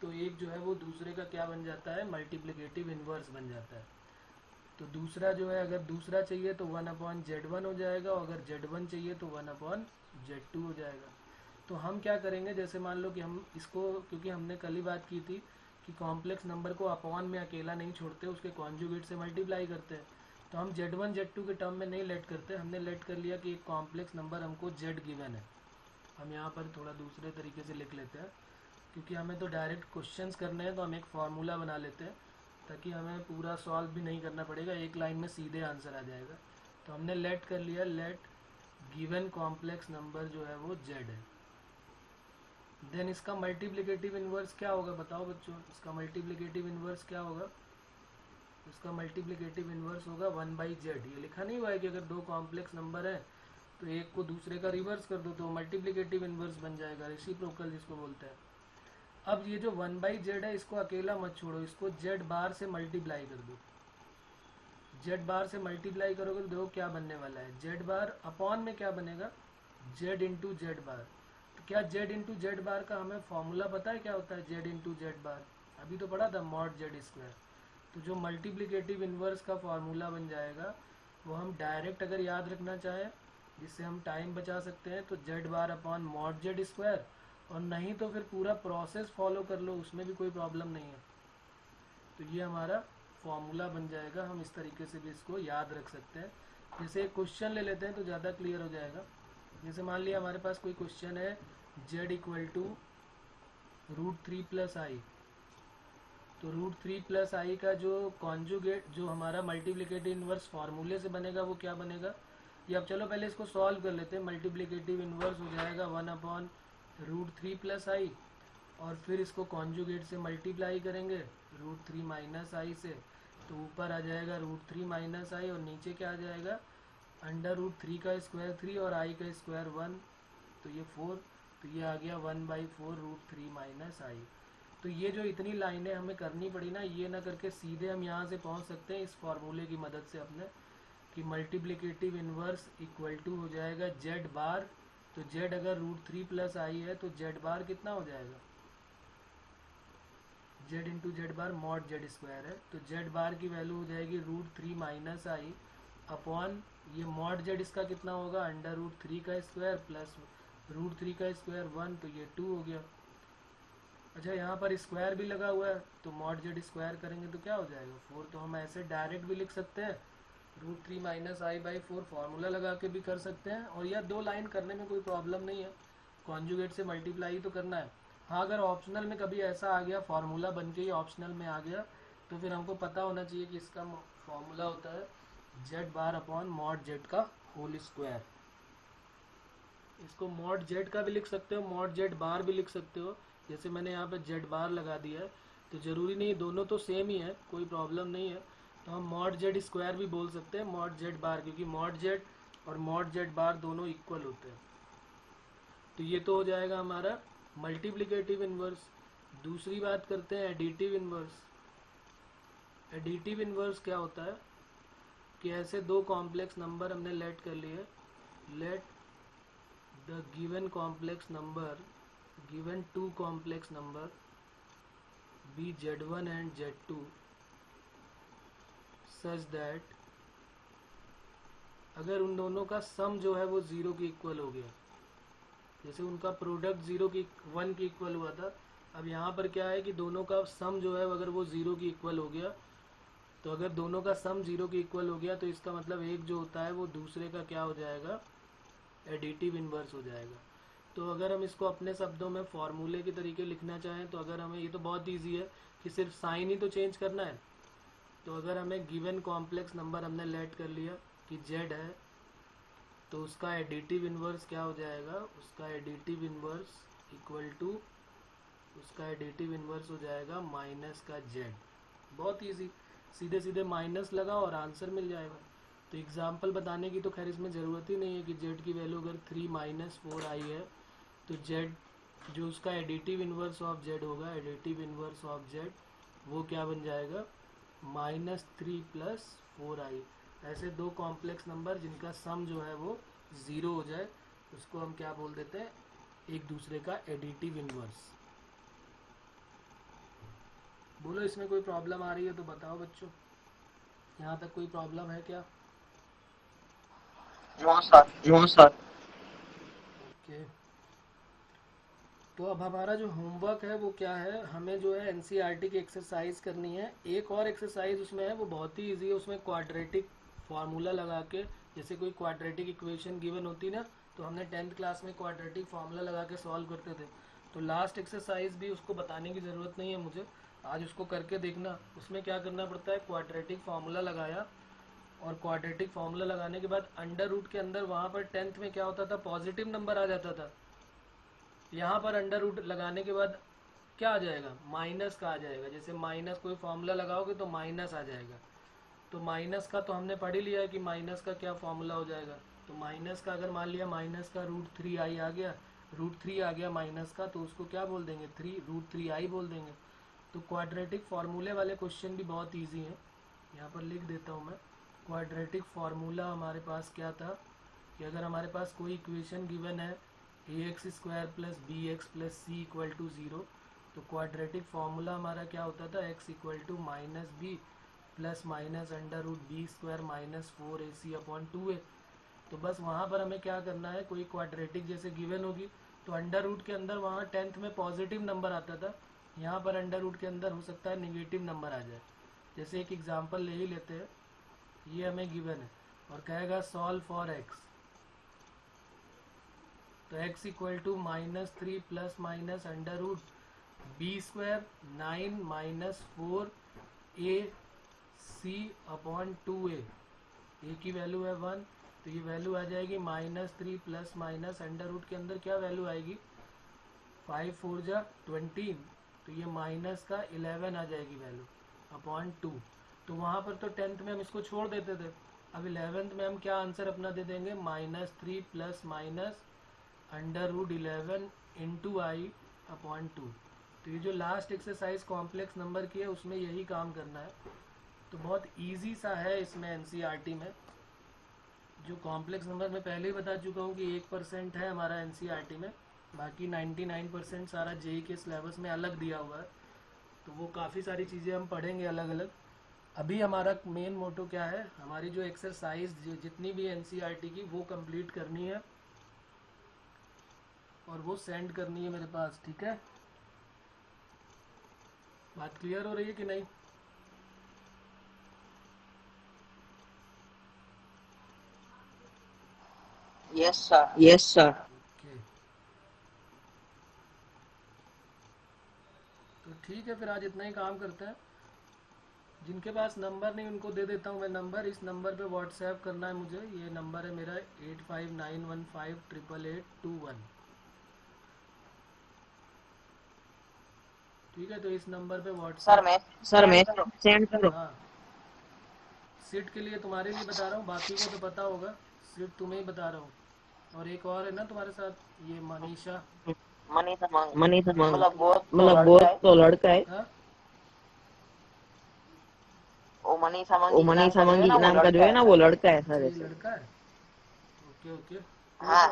तो एक जो है वो दूसरे का क्या बन जाता है, मल्टीप्लिकेटिव इन्वर्स बन जाता है। तो दूसरा जो है, अगर दूसरा चाहिए तो वन अपॉन जेड वन हो जाएगा, और अगर जेड वन चाहिए तो वन अपॉन जेड टू हो जाएगा। तो हम क्या करेंगे, जैसे मान लो कि हम इसको, क्योंकि हमने कल ही बात की थी कि कॉम्प्लेक्स नंबर को अपॉन में अकेला नहीं छोड़ते, उसके कॉन्जुगेट से मल्टीप्लाई करते हैं। तो हम z1 z2 के टर्म में नहीं लेट करते, हमने लेट कर लिया कि एक कॉम्प्लेक्स नंबर हमको z गिवन है। हम यहाँ पर थोड़ा दूसरे तरीके से लिख लेते हैं, क्योंकि हमें तो डायरेक्ट क्वेश्चंस करने हैं, तो हम एक फार्मूला बना लेते हैं ताकि हमें पूरा सॉल्व भी नहीं करना पड़ेगा, एक लाइन में सीधे आंसर आ जाएगा। तो हमने लेट कर लिया, लेट गिवन कॉम्प्लेक्स नंबर जो है वो z है। देन इसका मल्टीप्लिकेटिव इन्वर्स क्या होगा, बताओ बच्चों, इसका मल्टीप्लिकेटिव इन्वर्स क्या होगा। इसका मल्टीप्लिकेटिव इन्वर्स होगा वन बाई जेड। ये लिखा नहीं हुआ है कि अगर दो कॉम्प्लेक्स नंबर है तो एक को दूसरे का रिवर्स कर दो तो मल्टीप्लिकेटिव इन्वर्स बन जाएगा, रेसिप्रोकल जिसको बोलते हैं। अब ये जो वन बाई जेड है, इसको अकेला मत छोड़ो, इसको जेड बार से मल्टीप्लाई कर दो। जेड बार से मल्टीप्लाई करोगे तो देखो क्या बनने वाला है, जेड बार अपॉन में क्या बनेगा, जेड इंटू जेड बार। तो क्या जेड इंटू जेड बार का हमें फॉर्मूला पता है क्या होता है, जेड इंटू जेड बार अभी तो पढ़ा था, मॉड जेड स्क्वायर। तो जो मल्टीप्लिकेटिव इन्वर्स का फार्मूला बन जाएगा वो हम डायरेक्ट अगर याद रखना चाहें, जिससे हम टाइम बचा सकते हैं, तो Z bar upon mod Z square, और नहीं तो फिर पूरा प्रोसेस फॉलो कर लो, उसमें भी कोई प्रॉब्लम नहीं है। तो ये हमारा फॉर्मूला बन जाएगा, हम इस तरीके से भी इसको याद रख सकते हैं। जैसे एक क्वेश्चन ले लेते हैं तो ज़्यादा क्लियर हो जाएगा। जैसे मान लिया हमारे पास कोई क्वेश्चन है, z equal to root three plus i, तो रूट थ्री प्लस आई का जो कॉन्जुगेट, जो हमारा मल्टीप्लिकेटिव इन्वर्स फार्मूले से बनेगा वो क्या बनेगा, ये अब चलो पहले इसको सॉल्व कर लेते हैं। मल्टीप्लिकेटिव इन्वर्स हो जाएगा one upon root three plus i, और फिर इसको कॉन्जुगेट से मल्टीप्लाई करेंगे रूट थ्री माइनस आई से, तो ऊपर आ जाएगा रूट थ्री माइनस आई, और नीचे क्या आ जाएगा, अंडर रूट थ्री का स्क्वायर थ्री और आई का स्क्वायर वन, तो ये फोर, तो ये आ गया one by four root three minus i. तो तो ये जो इतनी लाइनें हमें करनी पड़ी ना, ये ना करके सीधे हम यहाँ से पहुँच सकते हैं इस फॉर्मूले की मदद से अपने, कि मल्टीप्लिकेटिव इन्वर्स इक्वल टू हो जाएगा जेड बार। तो जेड अगर √3 + i है तो जेड बार कितना हो जाएगा, जेड इंटू जेड बार मॉड जेड स्क्वायर है, तो जेड बार की वैल्यू हो जाएगी √3 - i अपॉन ये मॉड जेड इसका कितना होगा, √3 का स्क्वायर प्लस √3 का स्क्वायर 1, तो ये 2 हो गया। अच्छा यहाँ पर स्क्वायर भी लगा हुआ है, तो मॉड जेड स्क्वायर करेंगे तो क्या हो जाएगा 4। तो हम ऐसे डायरेक्ट भी लिख सकते हैं, √3 - i/4 फार्मूला लगा के भी कर सकते हैं, और यह 2 लाइन करने में कोई प्रॉब्लम नहीं है, कॉन्जुगेट से मल्टीप्लाई तो करना है। हाँ अगर ऑप्शनल में कभी ऐसा आ गया, फार्मूला बन के ही ऑप्शनल में आ गया, तो फिर हमको पता होना चाहिए कि इसका फार्मूला होता है Z bar upon mod Z का होल स्क्वायर। इसको मॉड जेड का भी लिख सकते हो, मॉड जेड बार भी लिख सकते हो, जैसे मैंने यहाँ पे जेड बार लगा दिया है, तो ज़रूरी नहीं दोनों तो सेम ही है, कोई प्रॉब्लम नहीं है, तो हम मॉड जेड स्क्वायर भी बोल सकते हैं मॉड जेड बार, क्योंकि मॉड जेड और मॉड जेड बार दोनों इक्वल होते हैं। तो ये तो हो जाएगा हमारा मल्टीप्लिकेटिव इन्वर्स। दूसरी बात करते हैं एडिटिव इन्वर्स। एडिटिव इन्वर्स क्या होता है कि ऐसे 2 कॉम्प्लेक्स नंबर हमने लेट कर लिए, let the given complex number, given 2 complex number be z1 and z2 such that अगर उन दोनों का सम जो है वो 0 के इक्वल हो गया, जैसे उनका प्रोडक्ट 1 के इक्वल हुआ था, अब यहाँ पर क्या है कि दोनों का सम जो है अगर वो 0 के इक्वल हो गया, तो अगर दोनों का सम 0 के इक्वल हो गया तो इसका मतलब एक जो होता है वो दूसरे का क्या हो जाएगा, एडिटिव इन्वर्स हो जाएगा। तो अगर हम इसको अपने शब्दों में फॉर्मूले के तरीके लिखना चाहें, तो अगर हमें, ये तो बहुत ईजी है कि सिर्फ साइन ही तो चेंज करना है, तो अगर हमें गिवन कॉम्प्लेक्स नंबर हमने लेट कर लिया कि z है, तो उसका एडिटिव इन्वर्स क्या हो जाएगा, उसका एडिटिव इन्वर्स इक्वल टू, उसका एडिटिव इन्वर्स हो जाएगा माइनस का z। बहुत इजी, सीधे सीधे माइनस लगा और आंसर मिल जाएगा। तो एग्जाम्पल बताने की तो खैर इसमें ज़रूरत ही नहीं है कि z की वैल्यू अगर 3 - 4i है, तो z जो उसका एडिटिव इन्वर्स ऑफ z होगा, एडिटिव इन्वर्स ऑफ z वो क्या बन जाएगा, -3 + 4i। ऐसे 2 कॉम्प्लेक्स नंबर जिनका सम जो है वो 0 हो जाए, उसको हम क्या बोल देते हैं, एक दूसरे का एडिटिव इन्वर्स। बोलो इसमें कोई प्रॉब्लम आ रही है तो बताओ बच्चों, यहाँ तक कोई प्रॉब्लम है क्या? No sir, no sir. Okay, तो अब हमारा जो होमवर्क है वो क्या है, हमें जो है एनसीईआरटी की एक्सरसाइज करनी है। एक और एक्सरसाइज उसमें है, वो बहुत ही इजी है, उसमें क्वाड्रेटिक फार्मूला लगा के, जैसे कोई क्वाड्रेटिक इक्वेशन गिवन होती ना, तो हमने 10th क्लास में क्वाड्रेटिक फार्मूला लगा के सॉल्व करते थे। तो लास्ट एक्सरसाइज भी उसको बताने की ज़रूरत नहीं है मुझे, आज उसको करके देखना। उसमें क्या करना पड़ता है, क्वाड्रेटिक फार्मूला लगाया, और क्वाड्रेटिक फार्मूला लगाने के बाद अंडर रूट के अंदर, वहाँ पर 10th में क्या होता था, पॉजिटिव नंबर आ जाता था। यहाँ पर अंडर रूट लगाने के बाद क्या आ जाएगा, माइनस का आ जाएगा। जैसे माइनस कोई फार्मूला लगाओगे तो माइनस आ जाएगा, तो माइनस का तो हमने पढ़ ही लिया है कि माइनस का क्या फार्मूला हो जाएगा। तो माइनस का अगर मान लिया माइनस का √3i आ गया, √3 आ गया माइनस का, तो उसको क्या बोल देंगे, √3i बोल देंगे। तो क्वाड्रेटिक फार्मूले वाले क्वेश्चन भी बहुत ईजी हैं, यहाँ पर लिख देता हूँ मैं। क्वाड्रेटिक फार्मूला हमारे पास क्या था कि अगर हमारे पास कोई इक्वेशन गिवन है ax² + bx + c = 0, तो क्वाड्रेटिक फार्मूला हमारा क्या होता था, x = -b + -√b² - 4ac/2a। तो बस वहाँ पर हमें क्या करना है, कोई क्वाड्रेटिक जैसे गिवन होगी, तो अंडर रूट के अंदर वहाँ 10th में पॉजिटिव नंबर आता था, यहाँ पर अंडर रूट के अंदर हो सकता है नेगेटिव नंबर आ जाए। जैसे एक एग्जांपल ले ही लेते हैं, ये हमें गिवन है और कहेगा सॉल्व फॉर x, तो x = -3 ± √b² 9 - 4ac/2a, a की वैल्यू है 1, तो ये वैल्यू आ जाएगी -3 ± के अंदर क्या वैल्यू आएगी, 5 4 जा 20, तो ये माइनस का 11 आ जाएगी वैल्यू अपॉन 2। तो वहाँ पर तो 10th में हम इसको छोड़ देते थे, अब 11th में हम क्या आंसर अपना दे देंगे, -3 ± √11 × i/2। तो ये जो लास्ट एक्सरसाइज कॉम्प्लेक्स नंबर की है उसमें यही काम करना है। तो बहुत इजी सा है इसमें एनसीईआरटी में। जो कॉम्प्लेक्स नंबर मैं पहले ही बता चुका हूँ कि 1% है हमारा एनसीईआरटी में, बाकी 99% सारा जेईई के सिलेबस में अलग दिया हुआ है। तो वो काफ़ी सारी चीज़ें हम पढ़ेंगे अलग अलग। अभी हमारा मेन मोटो क्या है, हमारी जो एक्सरसाइज जितनी भी एनसीईआरटी की वो कंप्लीट करनी है और वो सेंड करनी है मेरे पास, ठीक है। बात क्लियर हो रही है कि नहीं? Yes, sir. Yes, sir. Okay, तो ठीक है, फिर आज इतना ही काम करते हैं। जिनके पास नंबर नहीं उनको दे देता हूँ मैं नंबर। इस नंबर पे व्हाट्सएप करना है मुझे। ये नंबर है मेरा 8591588821। ठीक है, तो इस नंबर पे व्हाट्सएप। सर मैं सेंड करो। हाँ, सीट के लिए तुम्हारे लिए बता रहा हूँ, बाकी को तो पता होगा, सीट तुम्हें ही बता रहा हूँ। और एक और है ना तुम्हारे साथ, ये मनीषा। मनी था मतलब बहुत तो लड़का है। हाँ, वो मनी सामंगी नाम का जो है ना वो लड़का है अच्छा सर। ये लड़का है। ओके ओके, हाँ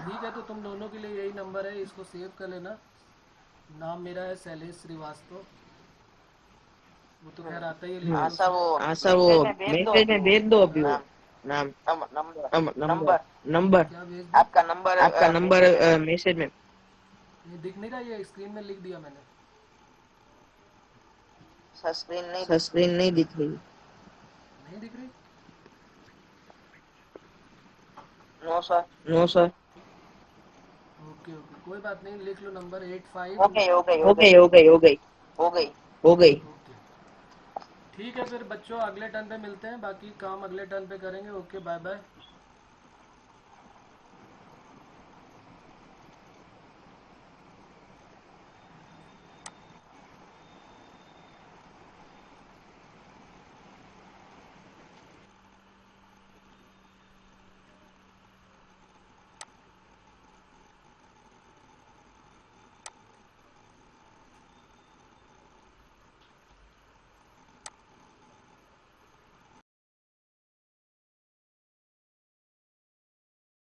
ठीक है, तो तुम दोनों के लिए यही नंबर है, इसको सेव कर लेना। नाम मेरा है शैलेश श्रीवास्तव। वो तो खैर आता ही है, लिख लो सर उसमें। वो मैसेज में भेज दो अभी वो नाम नंबर क्या भेज दूँ? आपका नंबर मैसेज में। ये दिख नहीं रहा, ये स्क्रीन में लिख दिया मैंने। सर स्क्रीन नहीं दिख रही। नहीं दिख रही? No sir. ओके ओके, कोई बात नहीं, लिख लो नंबर 85। हो गई। ओके, ठीक है, फिर बच्चों अगले टर्न पे मिलते हैं, बाकी काम अगले टर्न पे करेंगे। Okay, bye bye.